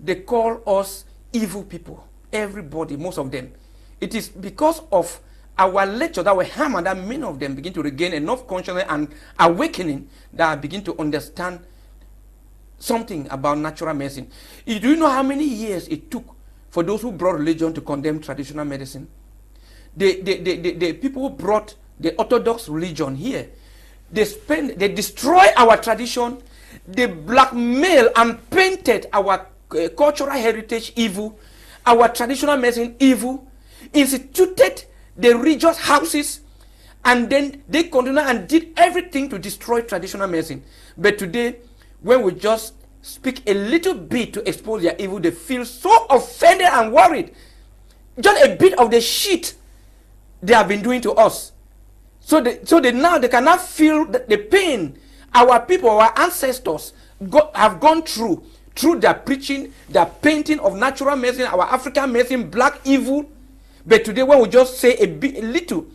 They call us evil people. Everybody, most of them. It is because of our lecture that we hammer that many of them begin to regain enough consciousness and awakening that I begin to understand something about natural medicine. Do you know how many years it took for those who brought religion to condemn traditional medicine? the people who brought the Orthodox religion here, they destroy our tradition, they blackmail and painted our cultural heritage evil, our traditional medicine evil, instituted the religious houses, and then they continued and did everything to destroy traditional medicine. But today, when we just speak a little bit to expose their evil, they feel so offended and worried. Just a bit of the shit they have been doing to us. So they now they cannot feel the pain our people, our ancestors have gone through their preaching, their painting of natural medicine, our African medicine, black evil. But today, when we just say a little,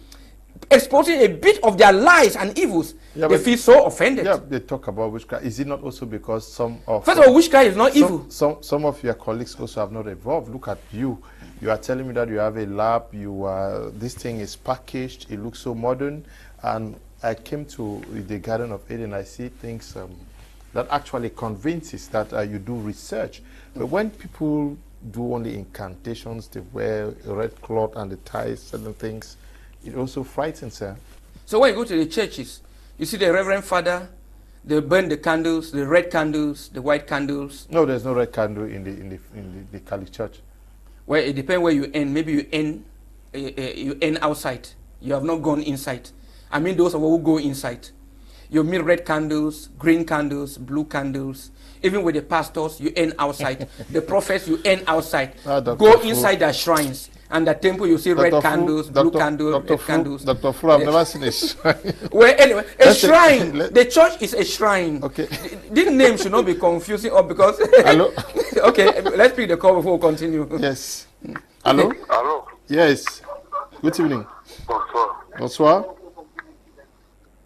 exposing a bit of their lies and evils, they feel so offended. Yeah, they talk about witchcraft. Is it not also because some of... First of all, witchcraft is not evil. Some of your colleagues also have not evolved. Look at you. You are telling me that you have a lab, this thing is packaged, it looks so modern. And I came to the Garden of Eden, I see things that actually convinces that you do research. But when people do only incantations, they wear a red cloth and they tie certain things, it also frightens her. So when you go to the churches, you see the Reverend Father, they burn the candles, the red candles, the white candles. No, there's no red candle in the Catholic Church. Well, it depends where you end. Maybe you end outside. You have not gone inside. I mean those who go inside. You meet red candles, green candles, blue candles. Even with the pastors, you end outside. The prophets, you end outside. Go inside their shrines. And the temple, you see red candles, blue candles, red candles. Dr. Fu, I've never seen a shrine. Well, anyway, a shrine. The church is a shrine. Okay. This name should not be confusing or because... Hello? Okay, let's pick the call before we continue. Yes. Hello? Hello? Yes. Good evening. Bonsoir. Bonsoir.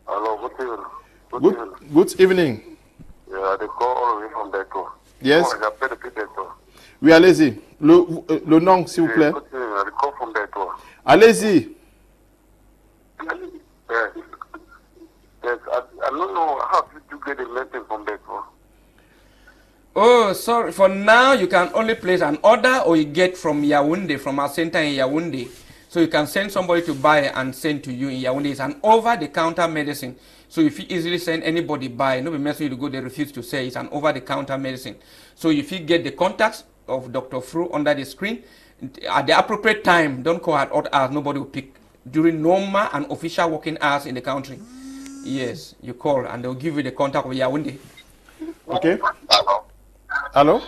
Hello, good evening. Good evening. Yeah, they call all the way from Beto. Yes. Oh, j'appelle depuis Beto. Oui, allez-y. Le nom, s'il vous plaît. They call from Beto. Allez-y. Yes. Yes, I don't know how did you get a message from Beto. Oh, sorry. For now, you can only place an order or you get from Yaoundé, from our center in Yaoundé. So you can send somebody to buy and send to you in Yaoundé. It's an over-the-counter medicine. So if you easily send anybody buy, no be message you to go, they refuse to say it's an over-the-counter medicine. So if you get the contacts of Dr. Fru under the screen, at the appropriate time, don't call at odd hours, nobody will pick. During normal and official working hours in the country, yes, you call and they'll give you the contact of Yaoundé. Okay. Hello. Hello?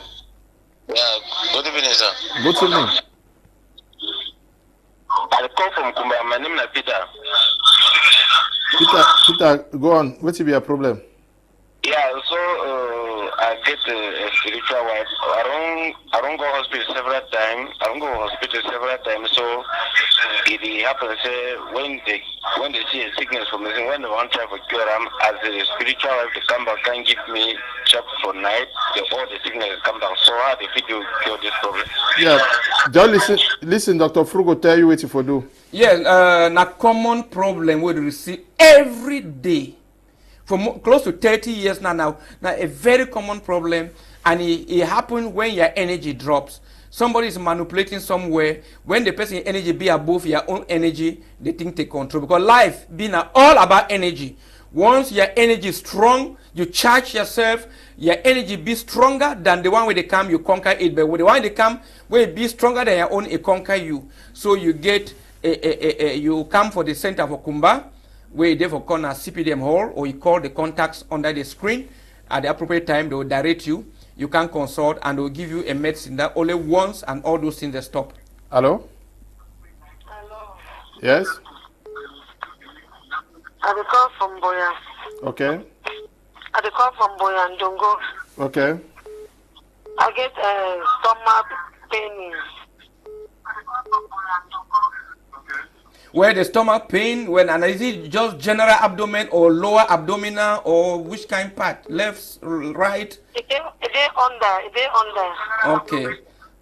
Yeah, good evening, sir. Good evening. I call from Kumba. My name is Peter. Peter, go on. What will be your problem? Yeah, so I get a spiritual wife. I don't go hospital several times. So it happens when they see a sickness from me, when they want to try to cure them, as a spiritual wife, they come back and give me chop for night. All the sickness come down. So how they fit to cure this problem? Yeah, just listen. Dr. Frugo tell you what you do. Yes, a common problem we receive every day. For close to 30 years now, a very common problem, and it happens when your energy drops. Somebody is manipulating somewhere. When the person's energy be above your own energy, they think they control. Because life being all about energy. Once your energy is strong, you charge yourself, your energy be stronger than the one where they come, you conquer it. But with the one they come, where it be stronger than your own, it conquer you. So you get, you come for the center for Kumba, where they for corner CPDM hall, or you call the contacts under the screen. At the appropriate time, they will direct you. You can consult and they will give you a medicine that only once and all those things they stop. Hello? Hello. Yes? I call from Boya. Okay. I call from Boya and Dongo. Okay. I get stomach pain. Where the stomach pain, and is it just general abdomen or lower abdominal or which kind part? Left, right? It under. Okay.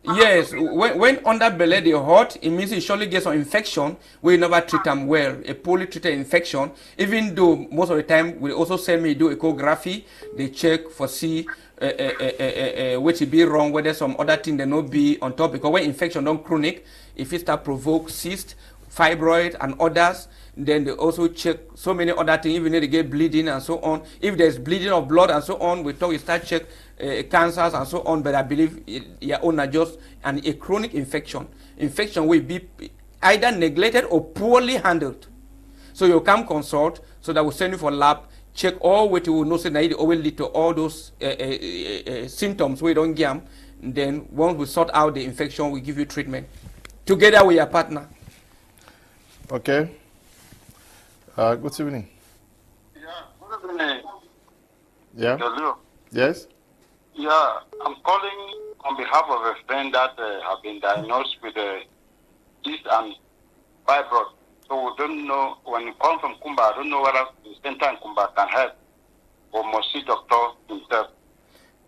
Yes, when under belly they hot, it means it surely gets some infection. We never treat them well. A poorly treated infection, even though most of the time we also send me do echography, they check for see which be wrong, whether some other thing they not be on top. Because when infection don't chronic, if it start provoke cyst, fibroid and others. Then they also check so many other things, even if they get bleeding and so on. If there's bleeding of blood and so on, we start check cancers and so on. But I believe your own are just a chronic infection. Infection will be either neglected or poorly handled. So you come consult, so that will send you for lab, check all what you will know, so that it always lead to all those symptoms we don't get them. Then once we sort out the infection, we give you treatment together with your partner. Okay. Good evening. Yeah, good evening. Yeah. Hello. Yes. Yeah, I'm calling on behalf of a friend that have been diagnosed with cyst and fibroid. So we don't know, when you call from Kumba, I don't know whether the center in Kumba can help or must see doctor himself.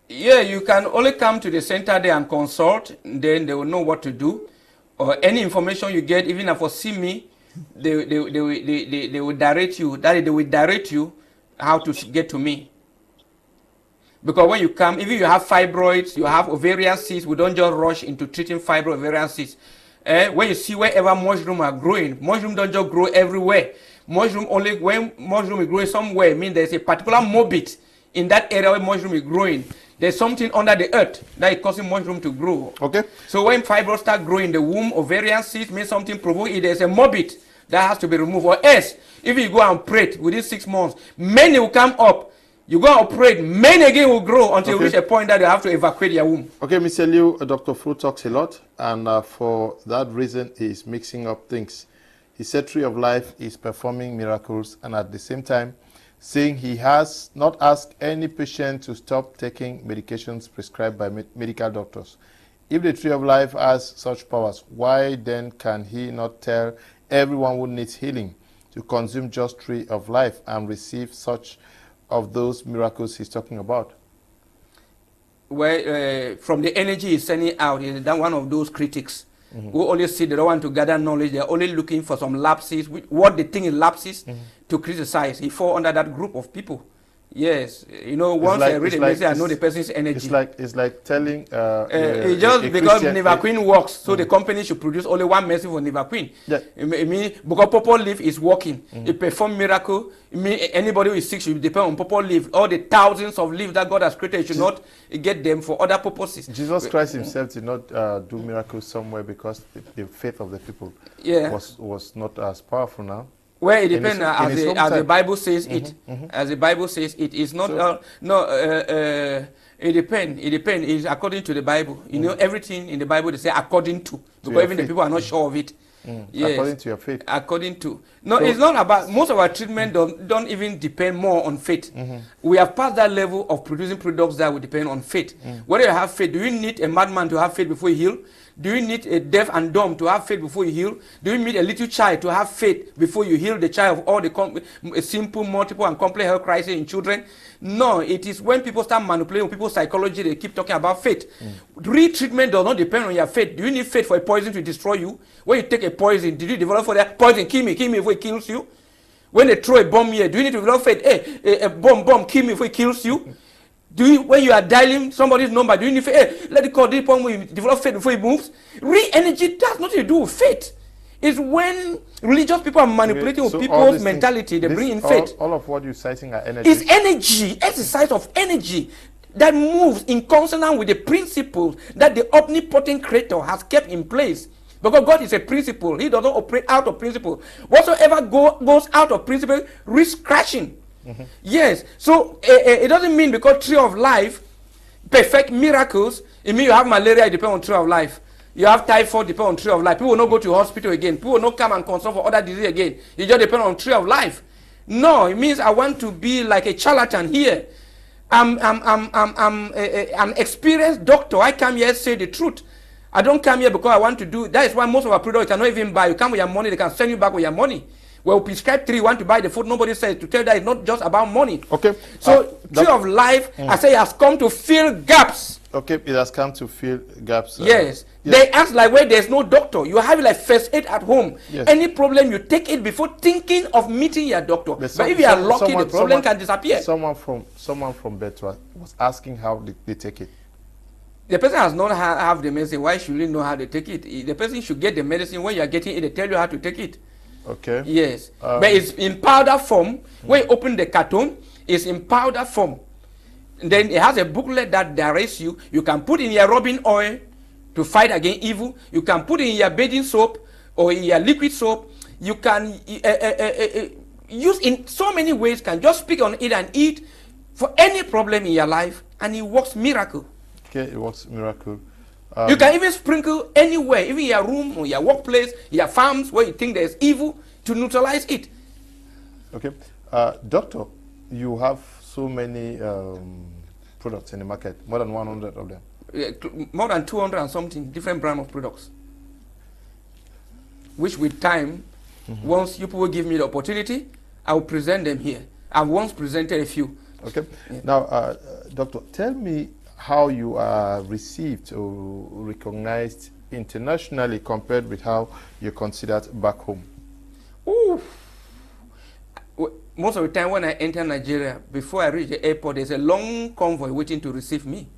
Yeah, you can only come to the center there and consult, then they will know what to do. Or any information you get, even if you see me, they will direct you. That is, they will direct you how to get to me. Because when you come, even you have fibroids, you have ovarian cysts, we don't just rush into treating fibroid ovarian cysts. When you see wherever mushroom are growing, mushroom don't just grow everywhere. Mushroom only when mushroom is growing somewhere, means there's a particular morbid in that area where mushroom is growing. There's something under the earth that is causing mushroom to grow. Okay. So when fibroids start growing in the womb, ovarian cyst means something provoking it. There's a morbid that has to be removed. Or else, if you go and pray within 6 months, many will come up. You go and operate, many again will grow until you reach a point that they have to evacuate your womb. Okay, Mr. Liu, Dr. Fu talks a lot, and for that reason, he's mixing up things. He said Tree of Life is performing miracles, and at the same time, saying he has not asked any patient to stop taking medications prescribed by medical doctors. If the Tree of Life has such powers, why then can he not tell everyone who needs healing to consume just Tree of Life and receive such of those miracles he's talking about? Well, from the energy he's sending out, he's one of those critics who only see they don't want to gather knowledge. They're only looking for some lapses, what they think is lapses, to criticize. He falls under that group of people. Yes, you know, once I read a message, I know the person's energy. It's like telling. It's just because Nivaqueen works, so the company should produce only one message for Nivaqueen. Yeah. I mean, because purple leaf is working, it performs miracle. I mean, anybody who is sick should depend on purple leaf. All the thousands of leaves that God has created, should not get them for other purposes. Jesus Christ himself did not do miracles somewhere because the faith of the people was not as powerful now. Well, it depends. As the Bible says it, as the Bible says it is not. It depends. It depends. It's according to the Bible. You know, everything in the Bible they say according to, because even the people are not sure of it. Yes. According to your faith. According to. No, so it's not about. Most of our treatment don't even depend more on faith. We have passed that level of producing products that will depend on faith. Whether you have faith, do you need a madman to have faith before you heal? Do you need a deaf and dumb to have faith before you heal? Do you need a little child to have faith before you heal the child of all the simple, multiple, and complex health crises in children? No, it is when people start manipulating people's psychology, they keep talking about faith. Real treatment does not depend on your faith. Do you need faith for a poison to destroy you? When you take a poison, did you develop for that poison? Kill me before it kills you. When they throw a bomb here, do you need to develop faith? Hey, a bomb, kill me before it kills you. Do you, when you are dialing somebody's number, do you need faith? Hey, let it call this point when you develop faith before it moves? Real energy has nothing to do with faith. It's when religious people are manipulating with people's mentality, they bring in faith. All of what you're citing are energy. It's energy, exercise of energy that moves in consonance with the principles that the omnipotent creator has kept in place. Because God is a principle. He doesn't operate out of principle. Whatsoever goes out of principle risks crashing. Yes, so it doesn't mean because Tree of Life perfect miracles, it means you have malaria, it depends on Tree of Life. You have typhoid, depend on Tree of Life. People will not go to hospital again. People will not come and consult for other disease again. It just depends on Tree of Life. No, it means I want to be like a charlatan here. I'm an experienced doctor. I come here to say the truth. I don't come here because I want to do. That is why most of our products you cannot even buy. You come with your money, they can send you back with your money. Well, prescribe 3, you want to buy the food, nobody says to tell that it's not just about money. Okay. So Tree of Life, I say, has come to fill gaps. Okay, it has come to fill gaps. Yes. They ask like where there's no doctor. You have like first aid at home. Yes. Any problem, you take it before thinking of meeting your doctor. But if you are lucky, the problem can disappear. Someone from Betua was asking how they take it. The person has not have the medicine. Why should he know how to take it? The person should get the medicine. When you are getting it, they tell you how to take it. Okay. Yes. But it's in powder form. When you open the carton, it's in powder form. Then it has a booklet that directs you. You can put in your rubbing oil to fight against evil. You can put in your bathing soap or in your liquid soap. You can use in so many ways. Can just pick on it and eat for any problem in your life, and it works miracle. Okay, it works miracle. You can even sprinkle anywhere, even your room or your workplace, your farms where you think there's evil, to neutralize it. Okay, doctor, you have so many products in the market, more than 100 of them. More than 200 and something different brand of products, which with time, once you people give me the opportunity, I will present them here. I've once presented a few. Okay. Yeah. Now, doctor, tell me how you are received or recognized internationally compared with how you're considered back home. Ooh. Most of the time when I enter Nigeria, before I reach the airport, there's a long convoy waiting to receive me.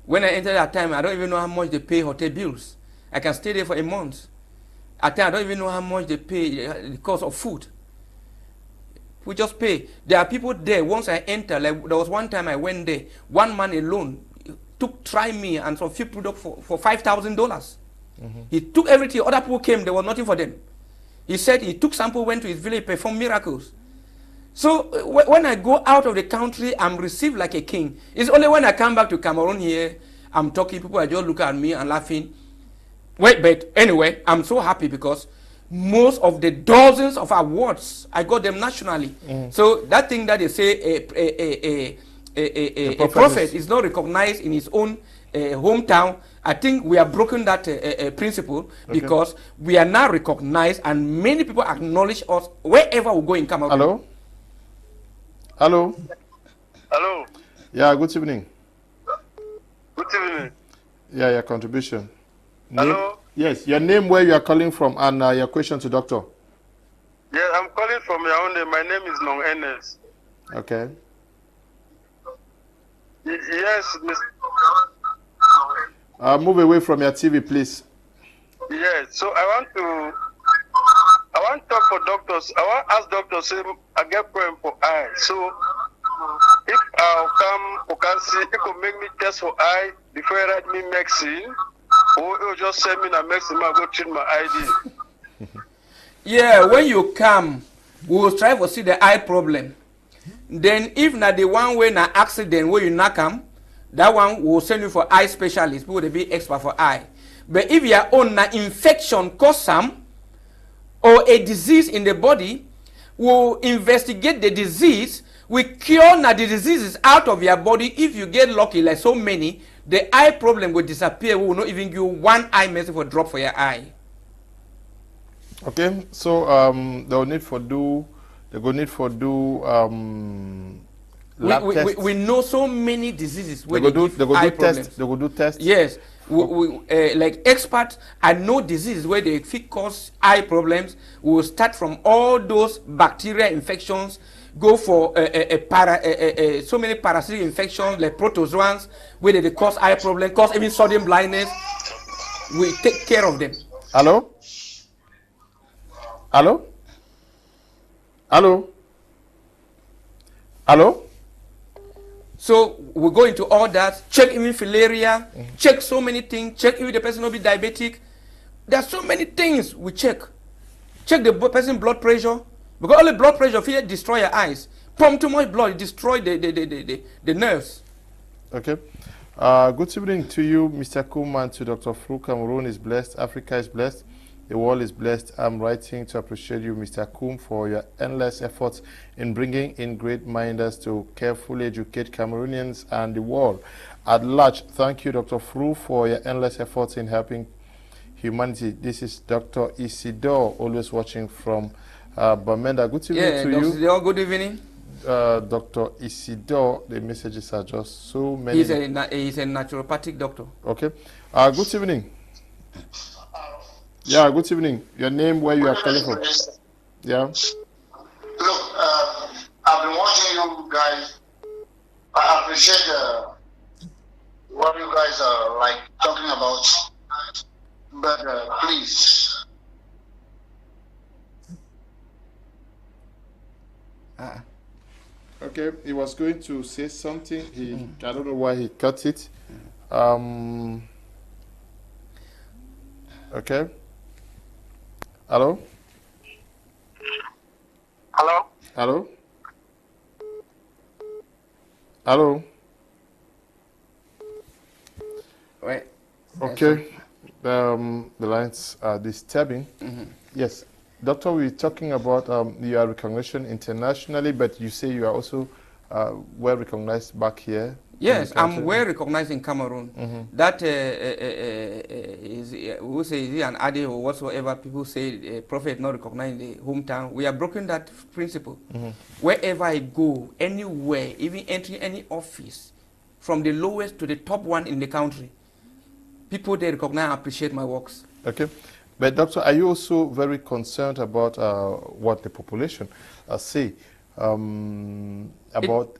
When I enter that time, I don't even know how much they pay hotel bills. I can stay there for a month. At times, I don't even know how much they pay the cost of food. We just pay. There are people there. Once I enter, like there was one time I went there, one man alone tried me and some few products for $5,000. He took everything. Other people came, there was nothing for them. He said he took sample, went to his village, performed miracles. So when I go out of the country, I'm received like a king. It's only when I come back to Cameroon here, I'm talking, people are just looking at me and laughing. Wait, but anyway, I'm so happy because most of the dozens of awards, I got them nationally. So that thing that they say a prophet is not recognized in his own hometown, I think we have broken that principle, because we are now recognized and many people acknowledge us wherever we go in Cameroon. Hello? Hello? Hello? Yeah, good evening. Good evening. Yeah, your contribution. Hello? Yes, your name, where you are calling from, and your question to doctor. Yeah, I'm calling from Ewane. My name is Nolinga. Okay. Yes, Mr. Move away from your TV, please. Yes, so I want to talk for doctors. I want to ask doctors, say, I get problem for eye. So if I can see, it could make me test for eye before you write me medicine, or you just send me a medicine, I go treat my ID. Yeah, when you come, we will try to see the eye problem. Then if not the one way na accident where you not come, that one will send you for eye specialist, people will be expert for eye. But if your own na infection cause some, or a disease in the body, we'll investigate the disease, we cure na the diseases out of your body. If you get lucky, like so many, the eye problem will disappear. We will not even give you one eye medicine for drop for your eye. Okay, so they'll need for do we know so many diseases where they go do problems. They go do tests. Yes, like experts, I know diseases where they cause eye problems. We will start from all those bacterial infections, go for so many parasitic infections like protozoans where they cause eye problem, cause even sudden blindness. We take care of them. Hello? Hello? Hello? Hello? So we go into all that, check even filaria, check so many things, check if the person will be diabetic. There are so many things we check. Check the person's blood pressure, because only blood pressure will destroy your eyes. Pump too much blood, destroy the nerves. Okay. Good evening to you, Mr. Kum, and to Dr. Fru. Cameroon is blessed, Africa is blessed, the world is blessed. I'm writing to appreciate you, Mr. Kum, for your endless efforts in bringing in great minders to carefully educate Cameroonians and the world at large. Thank you, Dr. Fru, for your endless efforts in helping humanity. This is Dr. Isidore, always watching from Bamenda. Good evening to you. Isidore, good evening. Dr. Isidore, the messages are just so many. He's a naturopathic doctor. Okay. Good evening. Yeah, good evening. Your name, where you are calling from? Yeah. Look, I've been watching you guys. I appreciate what you guys are like talking about, but please. Okay, he was going to say something. I don't know why he cut it. Okay. Hello? Hello? Hello? Hello? Wait. Okay. The lines are disturbing. Yes. Doctor, we're talking about your recognition internationally, but you say you are also well recognized back here. Yes, I'm well recognized in Cameroon. That is, who say is an adage or whatsoever, people say prophet not recognized in the hometown. We are broken that principle. Wherever I go, anywhere, even entering any office, from the lowest to the top one in the country, people they recognize and appreciate my works. Okay. But doctor, are you also very concerned about what the population say about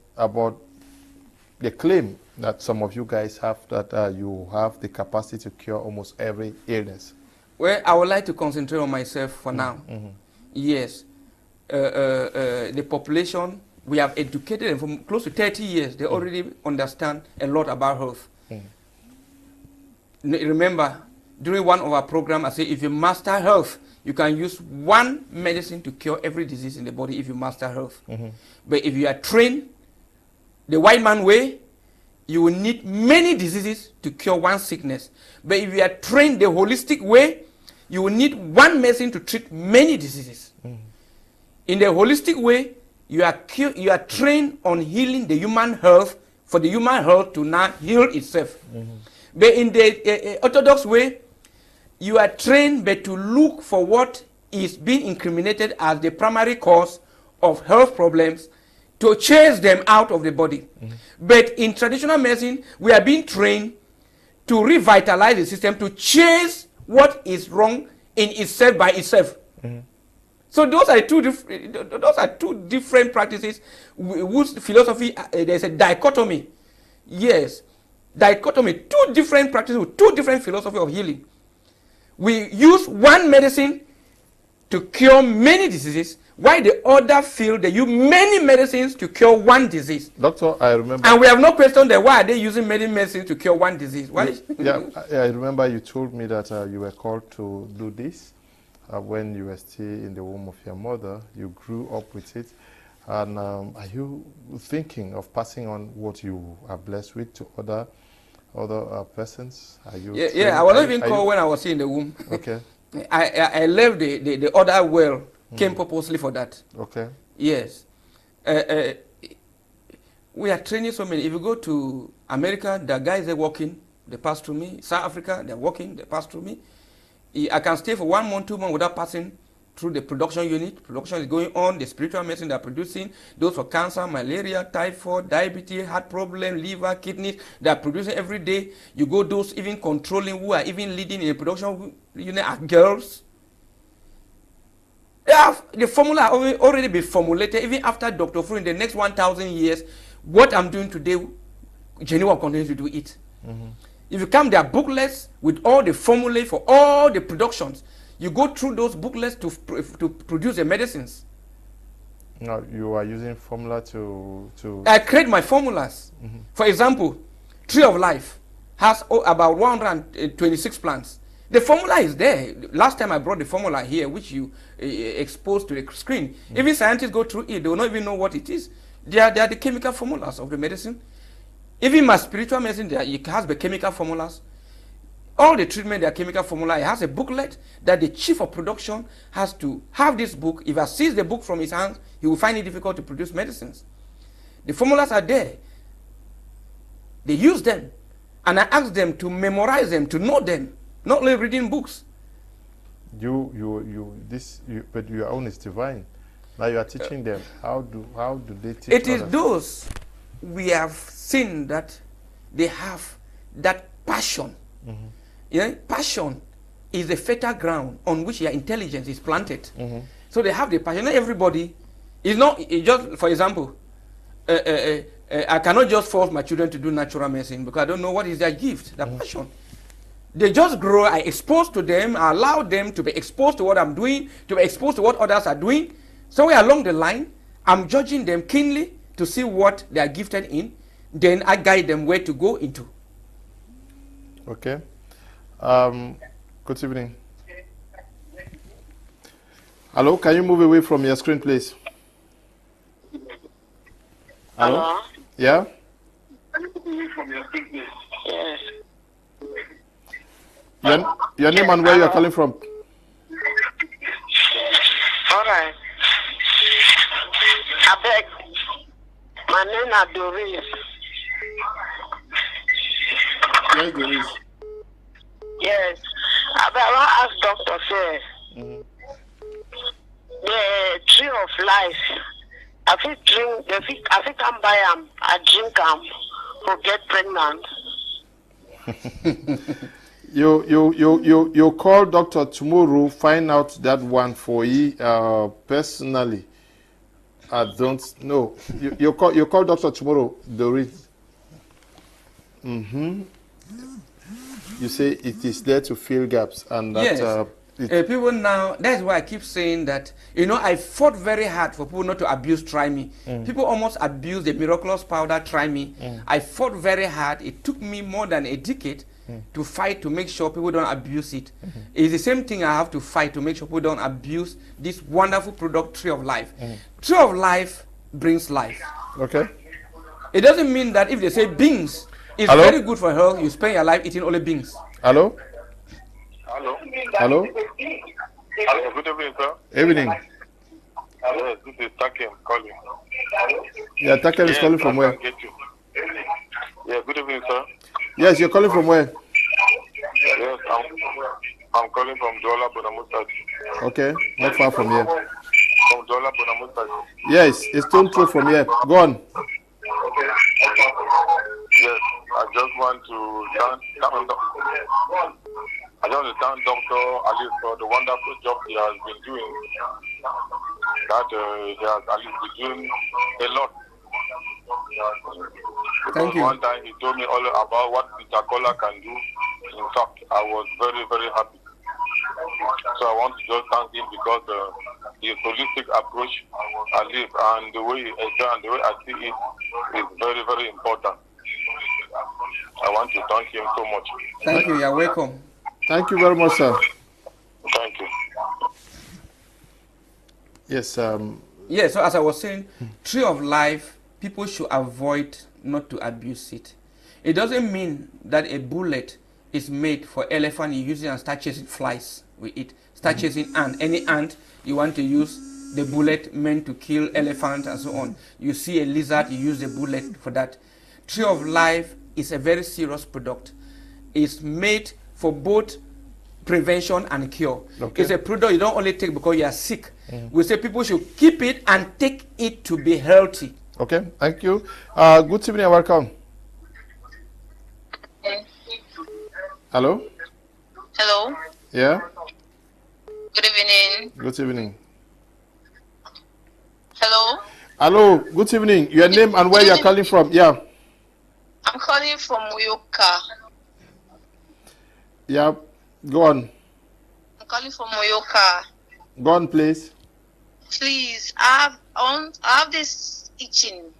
the claim that some of you guys have that you have the capacity to cure almost every illness? Well, I would like to concentrate on myself for now. Yes, the population, we have educated them for close to 30 years. They already understand a lot about health. Remember, during one of our programs, I say if you master health, you can use one medicine to cure every disease in the body if you master health. But if you are trained the white man way, you will need many diseases to cure one sickness. But if you are trained the holistic way, you will need one medicine to treat many diseases. In the holistic way, you are trained on healing the human health for the human health to now heal itself. But in the Orthodox way, you are trained but to look for what is being incriminated as the primary cause of health problems to chase them out of the body. But in traditional medicine, we are being trained to revitalize the system, to chase what is wrong in itself by itself. So those are two different practices whose philosophy, there's a dichotomy. Yes, dichotomy, two different practices with two different philosophy of healing. We use one medicine to cure many diseases, while the other feel they use many medicines to cure one disease. Doctor, I remember. And we have no question that why are they using many medicines to cure one disease? Why? I remember you told me that you were called to do this when you were still in the womb of your mother. You grew up with it. And are you thinking of passing on what you are blessed with to other persons? Are you? I was not even called when I was in the womb. Okay. I left the other well, came purposely for that. Okay. Yes. We are training so many. If you go to America, the guys are walking, they pass through me. South Africa, they're walking, they pass through me. I can stay for 1 month, 2 months without passing through the production unit. Production is going on, the spiritual medicine they're producing, those for cancer, malaria, typhoid, diabetes, heart problem, liver, kidneys, they're producing every day. You go those even controlling, who are even leading in the production unit are girls. The formula already been formulated, even after Dr. Fu in the next 1,000 years. What I'm doing today, Geneva will continue to do it. If you come, there are booklets with all the formulae for all the productions. You go through those booklets to produce the medicines. No, you are using formula to... I create my formulas. For example, Tree of Life has about 126 plants. The formula is there. Last time I brought the formula here, which you exposed to the screen. Even scientists go through it. They will not even know what it is. They are the chemical formulas of the medicine. Even my spiritual medicine, it has the chemical formulas. All the treatment, their chemical formula, it has a booklet that the chief of production has to have this book. If he sees the book from his hands, he will find it difficult to produce medicines. The formulas are there. They use them. And I ask them to memorize them, to know them, not only reading books. But your own is divine. Now you are teaching them. How do they teach It is others? those we have seen that they have that passion. Passion is the fertile ground on which your intelligence is planted. So they have the passion. Not everybody is not just, for example, I cannot just force my children to do natural medicine because I don't know what is their gift, their passion. They just grow. I expose to them. I allow them to be exposed to what I'm doing, to be exposed to what others are doing. Somewhere along the line, I'm judging them keenly to see what they are gifted in. Then I guide them where to go into. Okay. Good evening. Hello, can you move away from your screen, please? Hello? Yeah? Yes. Your name and where you are calling from? All right. I beg. My name is Doris. Yes, there is. Yes. I want to ask Doctor, say, the tree of life, I think I'm buy them, I drink them, to get pregnant. You call doctor tomorrow, find out that one for you. Personally, I don't know. You call doctor tomorrow, Doris. You say it is there to fill gaps, and that Yes. People now, that's why I keep saying that, I fought very hard for people not to abuse Try Me. People almost abuse the miraculous powder Try Me. I fought very hard. It took me more than a decade to fight to make sure people don't abuse it. It's the same thing I have to fight to make sure people don't abuse this wonderful product, Tree of Life. Tree of Life brings life. Okay. It doesn't mean that if they say beans is very good for health, you spend your life eating only beans. Hello? Hello. Hello? Hello, good evening, sir. Evening. Yes, this is Takim calling. Yeah, Takem is calling from where? Yeah, good evening, sir. Yes, you're calling from where? Yes, I'm calling from Douala, Bonamusad. Okay, not far from here. From Douala, Bonamusad. Yes, it's stone throw from here. Go on. Yes, I just want to thank Dr. Ali for the wonderful job he has been doing. That he has at least been doing a lot. Thank you. One time he told me all about what Peter Cola can do. In fact, I was very, very happy. So I want to just thank him because his holistic approach I live and the way I see it is very, very important. I want to thank him so much. Thank you. You're welcome. Thank you very much, sir. Thank you. Yes. Yeah, so as I was saying, Tree of Life, people should avoid not to abuse it. It doesn't mean that a bullet is made for elephant, you use it and start chasing flies with it. Start chasing ant. Any ant, you want to use the bullet meant to kill elephant and so on. You see a lizard, you use the bullet for that. Tree of Life is a very serious product. It's made for both prevention and cure. Okay. It's a product you don't only take because you are sick. We say people should keep it and take it to be healthy. Okay, thank you. Good evening and welcome. Hello? Hello. Yeah? Good evening. Good evening. Hello. Hello, good evening. Your name and where you are calling from? Yeah. I'm calling from Moyoka. Yeah, go on. I'm calling from Moyoka. Go on, please. Please, I have this itching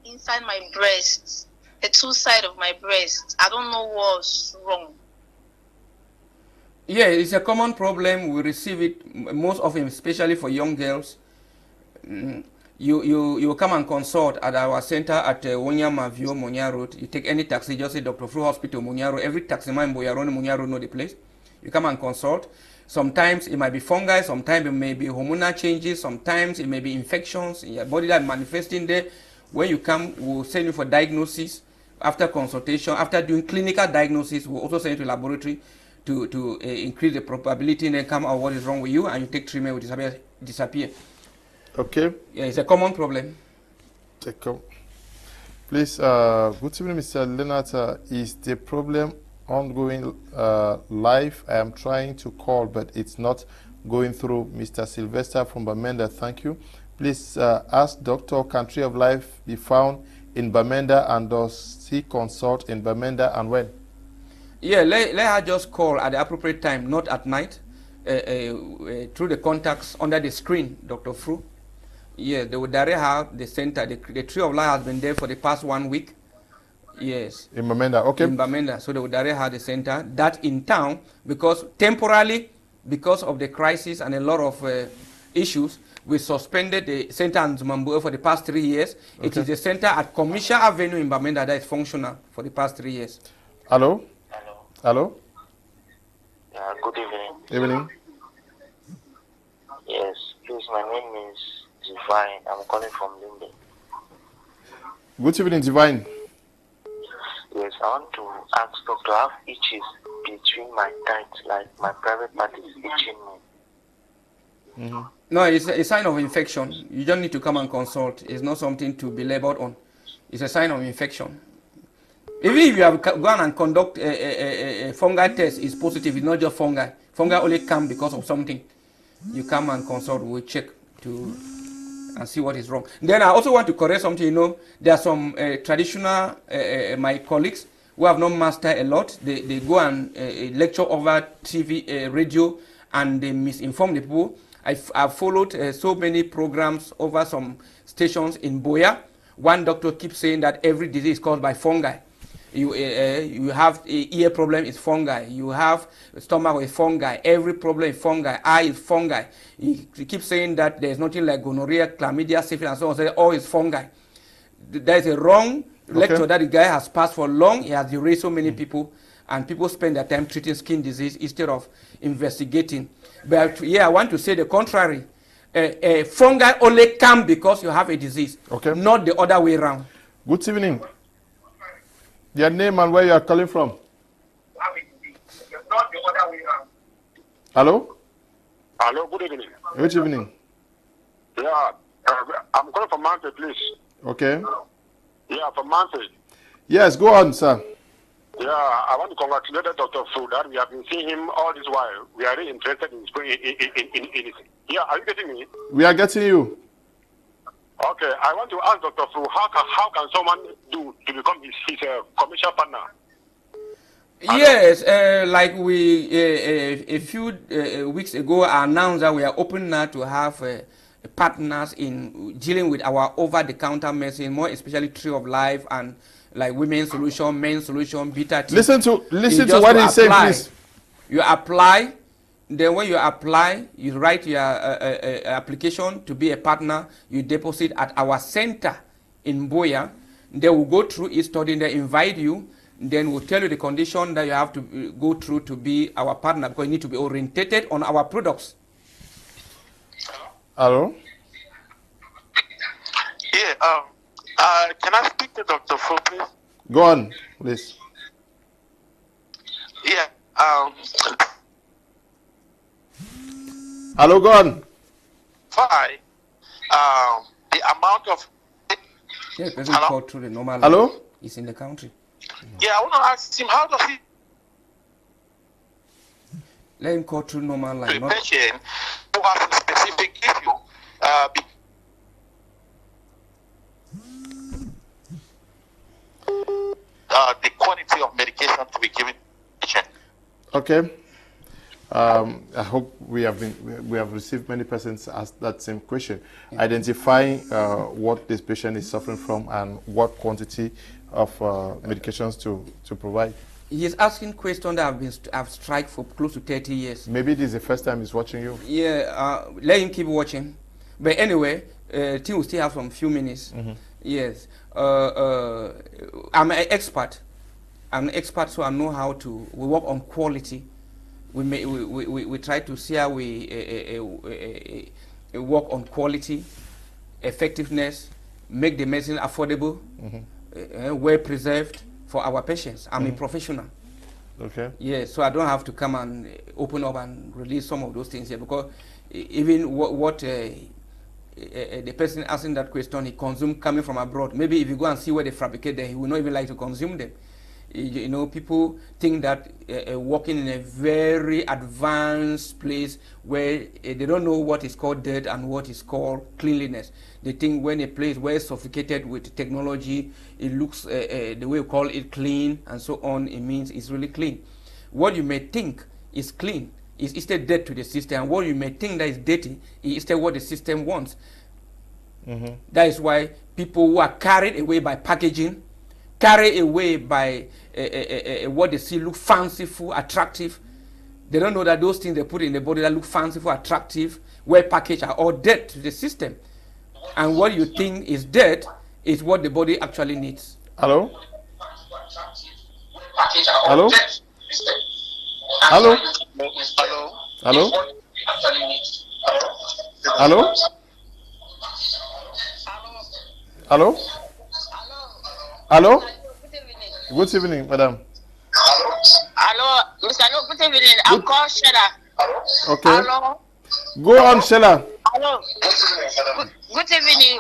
inside my breast, the two sides of my breast. I don't know what's wrong. Yeah, it's a common problem. We receive it most often, especially for young girls. You come and consult at our center at Wonyama View, Monya Road. You take any taxi, just say Dr. Fru Hospital, Monya Road. Every taxi man in Monya Road know the place. You come and consult. Sometimes it might be fungi, sometimes it may be hormonal changes, sometimes it may be infections in your body that are manifesting there. When you come, we'll send you for diagnosis. After consultation, after doing clinical diagnosis, we'll also send you to laboratory to increase the probability and then come out what is wrong with you, and you take treatment will disappear. Okay. Yeah, it's a common problem. Please, good evening, Mr. Leonard. Is the problem ongoing live? I am trying to call, but it's not going through. Mr. Sylvester from Bamenda, thank you. Please ask Doctor, can Tree of Life be found in Bamenda, and does he consult in Bamenda and when? Yeah, let her just call at the appropriate time, not at night, through the contacts under the screen, Dr. Fru. Yeah, they will direct her the center. The Tree of Life has been there for the past 1 week. Yes. In Bamenda, okay. In Bamenda, so they will direct her the center. That in town, because temporarily, because of the crisis and a lot of issues, we suspended the center in Zumambue for the past 3 years. Okay. It is the center at Commercial Avenue in Bamenda that is functional for the past 3 years. Hello? Hello. Hello? Yeah, good evening. Evening. Yes, please, my name is Divine. I'm calling from Limbe. Good evening, Divine. Yes, I want to ask Doctor, how itches between my tights, like my private part is itching me. Mm-hmm. No, it's a sign of infection. You don't need to come and consult. It's not something to be labeled on. It's a sign of infection. Even if you have gone and conduct a fungi test, it's positive. It's not just fungi. Fungi only come because of something. You come and consult. We'll check and see what is wrong. Then I also want to correct something. You know, there are some traditional my colleagues who have not mastered a lot. They go and lecture over TV, radio, and they misinform the people. I've followed so many programs over some stations in Boya. One doctor keeps saying that every disease is caused by fungi. You have ear problem, it's fungi. You have stomach with fungi. Every problem is fungi. Eye is fungi. He keeps saying that there's nothing like gonorrhea, chlamydia, syphilis, and so on. Say all is fungi. That is a wrong lecture that the guy has passed for long. He has erased so many people, and people spend their time treating skin disease instead of investigating. But yeah, I want to say the contrary. Fungi only come because you have a disease, not the other way around. Good evening. Your name and where you are calling from? Hello? Hello, good evening. Good evening. Yeah, I'm calling from Mountain, please. Okay. Yeah, from Mountain. Yes, go on, sir. Yeah, I want to congratulate Dr. Fu that we have been seeing him all this while. We are really interested in it. Yeah, are you getting me? We are getting you. Okay, I want to ask Dr. Fu, how can someone do to become his commercial partner? Yes, like we a few weeks ago announced that we are open now to have partners in dealing with our over-the-counter medicine, more especially Tree of Life and like women's solution, men's solution, beta tea. Listen to what he's saying, please. You apply. Then when you apply, you write your application to be a partner, you deposit at our center in Boya. They will go through each study, they invite you, then we'll tell you the condition that you have to go through to be our partner, because you need to be orientated on our products. Hello? Yeah, can I speak to Dr. Fu, please? Go on, please. Yeah, Hello, go on. Why? The amount of... Yeah, it doesn't go through the normal line. Hello? He's in the country. Yeah, I want to ask him, how does he... Let him go through normal line. The patient who has a specific issue, the quantity of medication to be given to the patient. Okay. I hope we have received many persons ask that same question, identifying what this patient is suffering from and what quantity of medications to provide. He is asking questions that have strike for close to 30 years. Maybe this is the first time he's watching you. Yeah, let him keep watching. But anyway, Tim will still have some few minutes. Mm-hmm. Yes, I'm an expert. I'm an expert, so I know how to. We work on quality. We try to see how we work on quality, effectiveness, make the medicine affordable, well preserved for our patients. I'm a professional. Okay. Yeah, so I don't have to come and open up and release some of those things here, because even what the person asking that question, he consumed coming from abroad. Maybe if you go and see where they fabricate them, he will not even like to consume them. You know, people think that working in a very advanced place where they don't know what is called dirt and what is called cleanliness. They think when a place where it's sophisticated with technology, it looks the way we call it clean and so on, it means it's really clean. What you may think is clean is instead dead to the system, and what you may think that is dirty is instead what the system wants. That is why people who are carried away by packaging, carried away by what they see look fanciful, attractive, they don't know that those things they put in the body that look fanciful, attractive, well packaged are all dead to the system. And what you think is dead is what the body actually needs. Hello? Hello? Hello? Hello? Hello? Hello? Hello? Good evening, madam. Hello, Mr. No, good evening. I'm called Shella. Okay. Hello. Go on, Sheila. Hello. Good evening.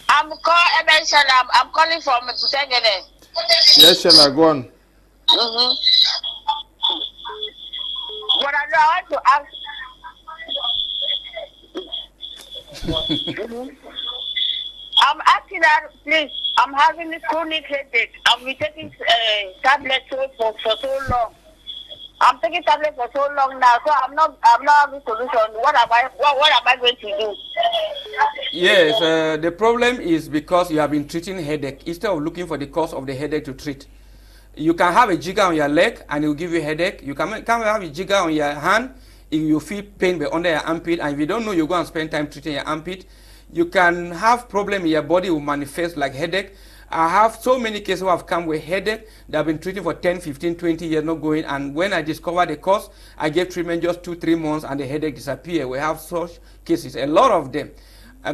I'm called Eben Shella. I'm calling from Butegene. Yes, Sheila, go on. But I want to ask. I'm asking that, please. I'm having a chronic headache. I've been taking tablets for so long. I'm taking tablets for so long now, so I'm not having solution. What am I going to do? Yes, the problem is because you have been treating headache instead of looking for the cause of the headache to treat. You can have a jigger on your leg and it will give you a headache. You can have a jigger on your hand if you feel pain under your armpit, and if you don't know, you go and spend time treating your armpit. You can have problem in your body will manifest like headache. I have so many cases who have come with headache that have been treating for 10, 15, 20 years, not going, and when I discovered the cause, I gave treatment just 2-3 months and the headache disappeared. We have such cases, a lot of them,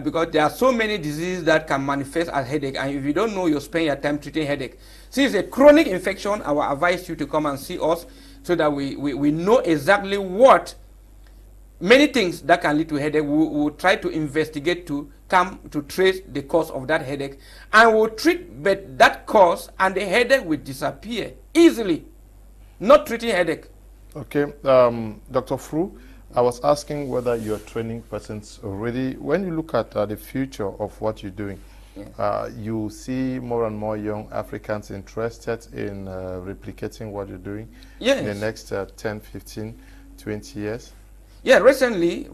because there are so many diseases that can manifest as headache, and if you don't know, you spend your time treating headache. Since it's a chronic infection, I will advise you to come and see us so that we know exactly what many things that can lead to headache. We will try to investigate to come to trace the cause of that headache, and we'll treat that cause, and the headache will disappear easily. Not treating headache. Okay, Dr. Fru, I was asking whether you're training persons already. When you look at the future of what you're doing, you see more and more young Africans interested in replicating what you're doing in the next 10, 15, 20 years? Yeah, recently,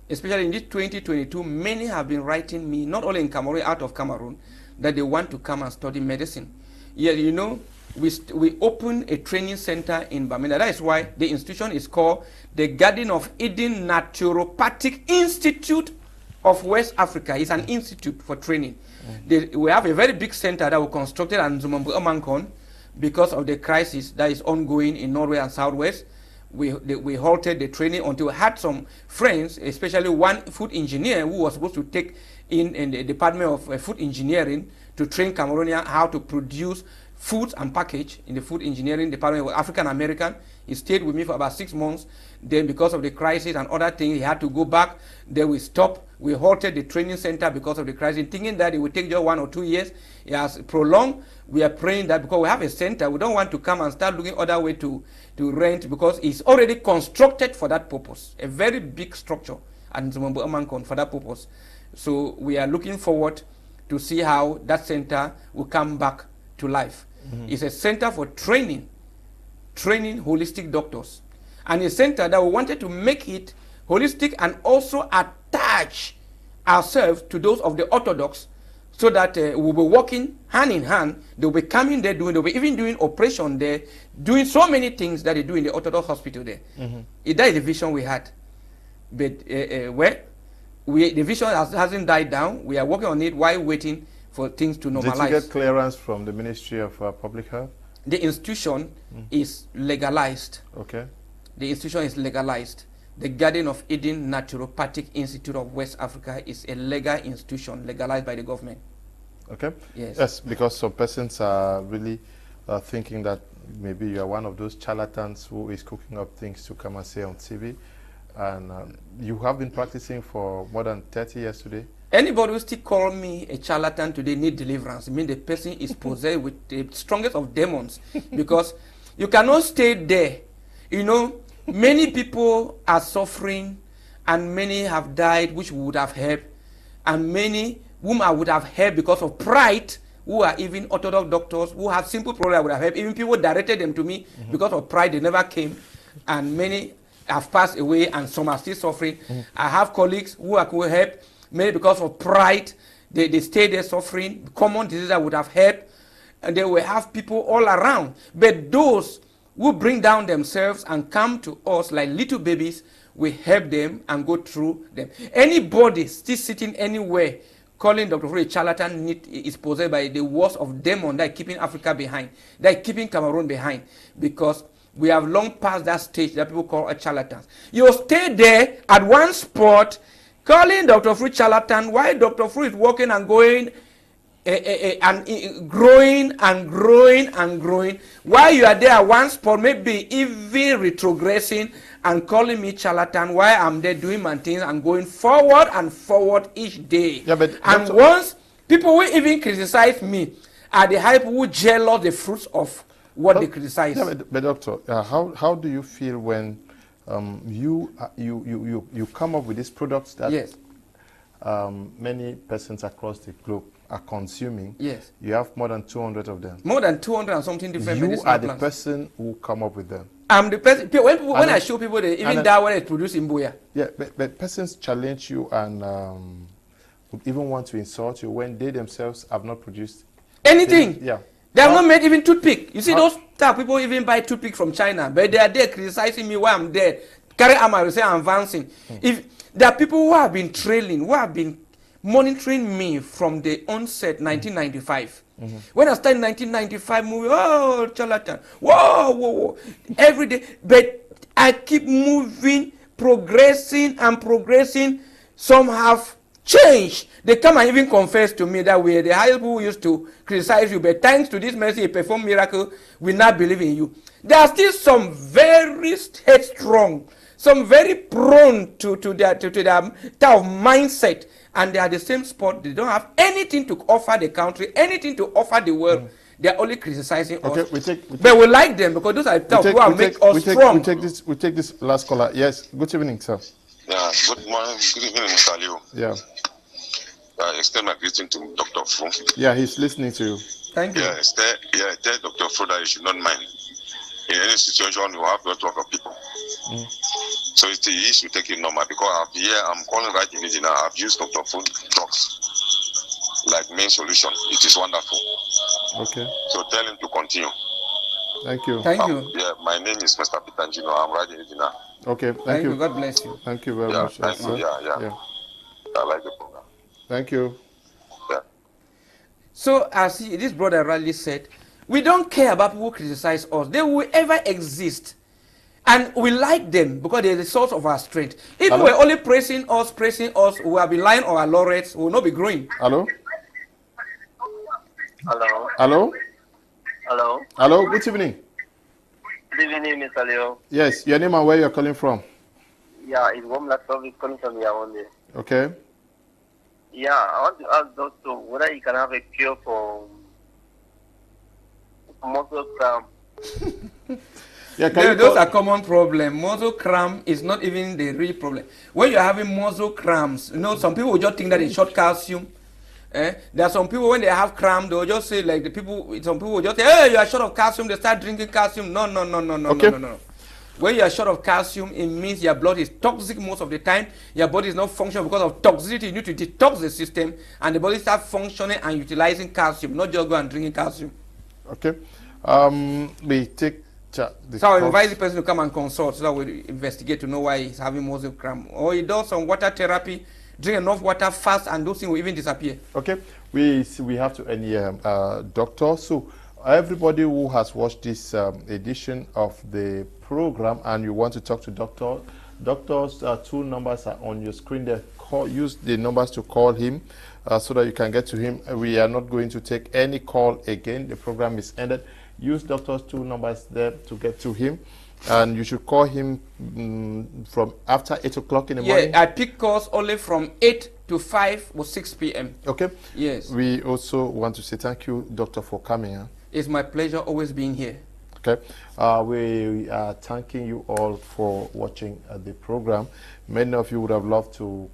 especially in this 2022, many have been writing me, not only in Cameroon, out of Cameroon, that they want to come and study medicine. Yeah, you know, we opened a training center in Bamenda. That is why the institution is called the Garden of Eden Naturopathic Institute of West Africa. It's an institute for training. We have a very big center that was constructed at Nzumambu Amankon because of the crisis that is ongoing in Norway and Southwest. We halted the training until we had some friends, especially one food engineer who was supposed to take in the Department of Food Engineering to train Cameroonians how to produce foods and package in the food engineering department. He was African American. He stayed with me for about 6 months. Then because of the crisis and other things, he had to go back. Then we stopped. We halted the training center because of the crisis, thinking that it would take just 1 or 2 years. It has prolonged. We are praying that because we have a center, we don't want to come and start looking other way to rent, because it's already constructed for that purpose. A very big structure at Nzumambu Amankon for that purpose. So we are looking forward to see how that center will come back to life. It's a center for training holistic doctors, and a center that we wanted to make it holistic and also attach ourselves to those of the Orthodox, so that we'll be working hand in hand. They'll be coming there they'll be even doing operation there, doing so many things that they do in the Orthodox hospital there. That is the vision we had. But the vision hasn't died down. We are working on it while waiting for things to normalize. Did you get clearance from the Ministry of Public Health? The institution is legalized. Okay. The institution is legalized. The Garden of Eden Naturopathic Institute of West Africa is a legal institution, legalized by the government. Okay. Yes. Yes, because some persons are really thinking that maybe you are one of those charlatans who is cooking up things to come and say on TV. And you have been practicing for more than 30 years today? Anybody who still call me a charlatan today need deliverance. I mean, the person is possessed with the strongest of demons, because you cannot stay there. You know, many people are suffering, and many have died, which would have helped, and many whom I would have helped because of pride, who are even Orthodox doctors who have simple problems I would have helped. Even people directed them to me because of pride, they never came, and many have passed away, and some are still suffering. I have colleagues who I could help. Maybe because of pride, they stay there suffering. Common disease that would have helped, and they will have people all around. But those who bring down themselves and come to us like little babies, we help them and go through them. Anybody still sitting anywhere calling Dr. Fred a charlatan is possessed by the worst of demons that are keeping Africa behind, that are keeping Cameroon behind, because we have long passed that stage that people call a charlatans. You stay there at one spot, calling Dr. Fruit charlatan, while Dr. Fruit is walking and going and growing and growing and growing, while you are there at one spot, maybe even retrogressing and calling me charlatan, while I'm there doing my things and going forward and forward each day. Yeah, but and once people will even criticize me, are the hype who jealous the fruits of what they criticize. Yeah, but doctor, how do you feel when you come up with these products that yes. Many persons across the globe are consuming? Yes. You have more than 200 of them. More than 200 and something different medicinal plants. You are the plants. person who come up with them. I'm the person. When I show people, they even die when it's produced in Boya. Yeah, but persons challenge you and would even want to insult you when they themselves have not produced anything. Yeah. They have not made even toothpick. You see, those type people even buy toothpick from China, but they are there criticizing me while I'm there. Carry Amar, say I'm advancing. If there are people who have been trailing, who have been monitoring me from the onset, 1995. When I started in 1995, moving, oh, charlatan, whoa, whoa, whoa, every day. But I keep moving, progressing and progressing. Some have changed. They come and even confess to me that we are the highest people who used to criticize you, but thanks to this mercy, you perform miracle, we now believe in you. There are still some very headstrong, some very prone to their type of mindset, and they are the same spot. They don't have anything to offer the country, anything to offer the world. They are only criticizing us. But we like them because those are the type who make us strong. We take this last caller. Yes. Good evening, sir. Yeah. Good morning. Good evening, Mr. Liu. Yeah. I extend my greeting to Dr. Fu. Yeah, he's listening to you. Thank you. Tell Dr. Fu that you should not mind. In any situation, you have to talk of people. So he should take it normal because I'm calling right immediately now. I've used Dr. Fu drugs like main solution. It is wonderful. Okay. So tell him to continue. Thank you. Thank you. Yeah, my name is Mr. Pitanjino. I'm right immediately now. Okay, thank you. God bless you. Thank you very much. Thank you. Yeah. I like the program. Thank you. Yeah. So as this brother rightly said, we don't care about people who criticize us. They will ever exist. And we like them because they're the source of our strength. If we're only praising us, we will be lying on our laurels, we will not be growing. Hello? Hello. Hello? Hello. Hello, good evening. Good evening, Mr. Leo. Yes, your name and where you're calling from? Yeah, it's Womla Service calling from Ewane. Okay. Yeah, I want to ask Doctor whether you can have a cure for muscle cramp. Those are common problems. Muscle cramp is not even the real problem. When you're having muscle cramps, some people will just think that it's short calcium. There are some people when they have cramp, they'll just say like some people will just say, hey, you are short of calcium, they start drinking calcium. No. When you are short of calcium, it means your blood is toxic most of the time. Your body is not functioning because of toxicity. You need to detox the system, and the body starts functioning and utilizing calcium, not just go and drinking calcium. Okay. We take so I invite the person to come and consult so that we investigate to know why he's having muscle cramp. Or he does some water therapy, drink enough water fast, and those things will even disappear. Okay. We have to end here, doctor. So everybody who has watched this edition of the program and you want to talk to doctor's two numbers are on your screen there. Use the numbers to call him so that you can get to him. We are not going to take any call again. The program is ended. Use doctor's two numbers there to get to him, and you should call him from after 8 o'clock in the morning. Yeah, I pick calls only from 8 to 5 or 6 p.m. Okay. Yes. We also want to say thank you, Doctor, for coming. Huh? It's my pleasure always being here. Okay. We are thanking you all for watching the program. Many of you would have loved to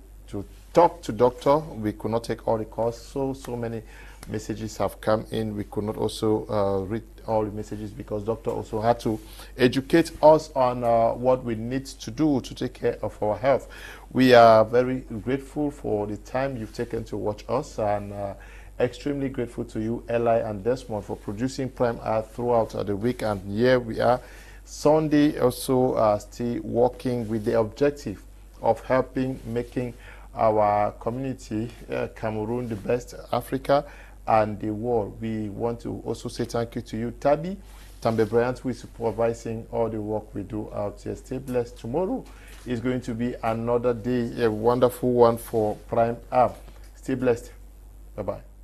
talk to Doctor. We could not take all the calls. So many messages have come in. We could not also read all the messages because Doctor also had to educate us on what we need to do to take care of our health. We are very grateful for the time you've taken to watch us, and extremely grateful to you, Eli and Desmond, for producing Prime Art throughout the week. And here we are, Sunday, also still working with the objective of helping making our community, Cameroon, the best Africa and the world. We want to also say thank you to you, Tabi Tambe Bryant, who is supervising all the work we do out here. Stay blessed. Tomorrow is going to be another day, a wonderful one for Prime App. Stay blessed. Bye-bye.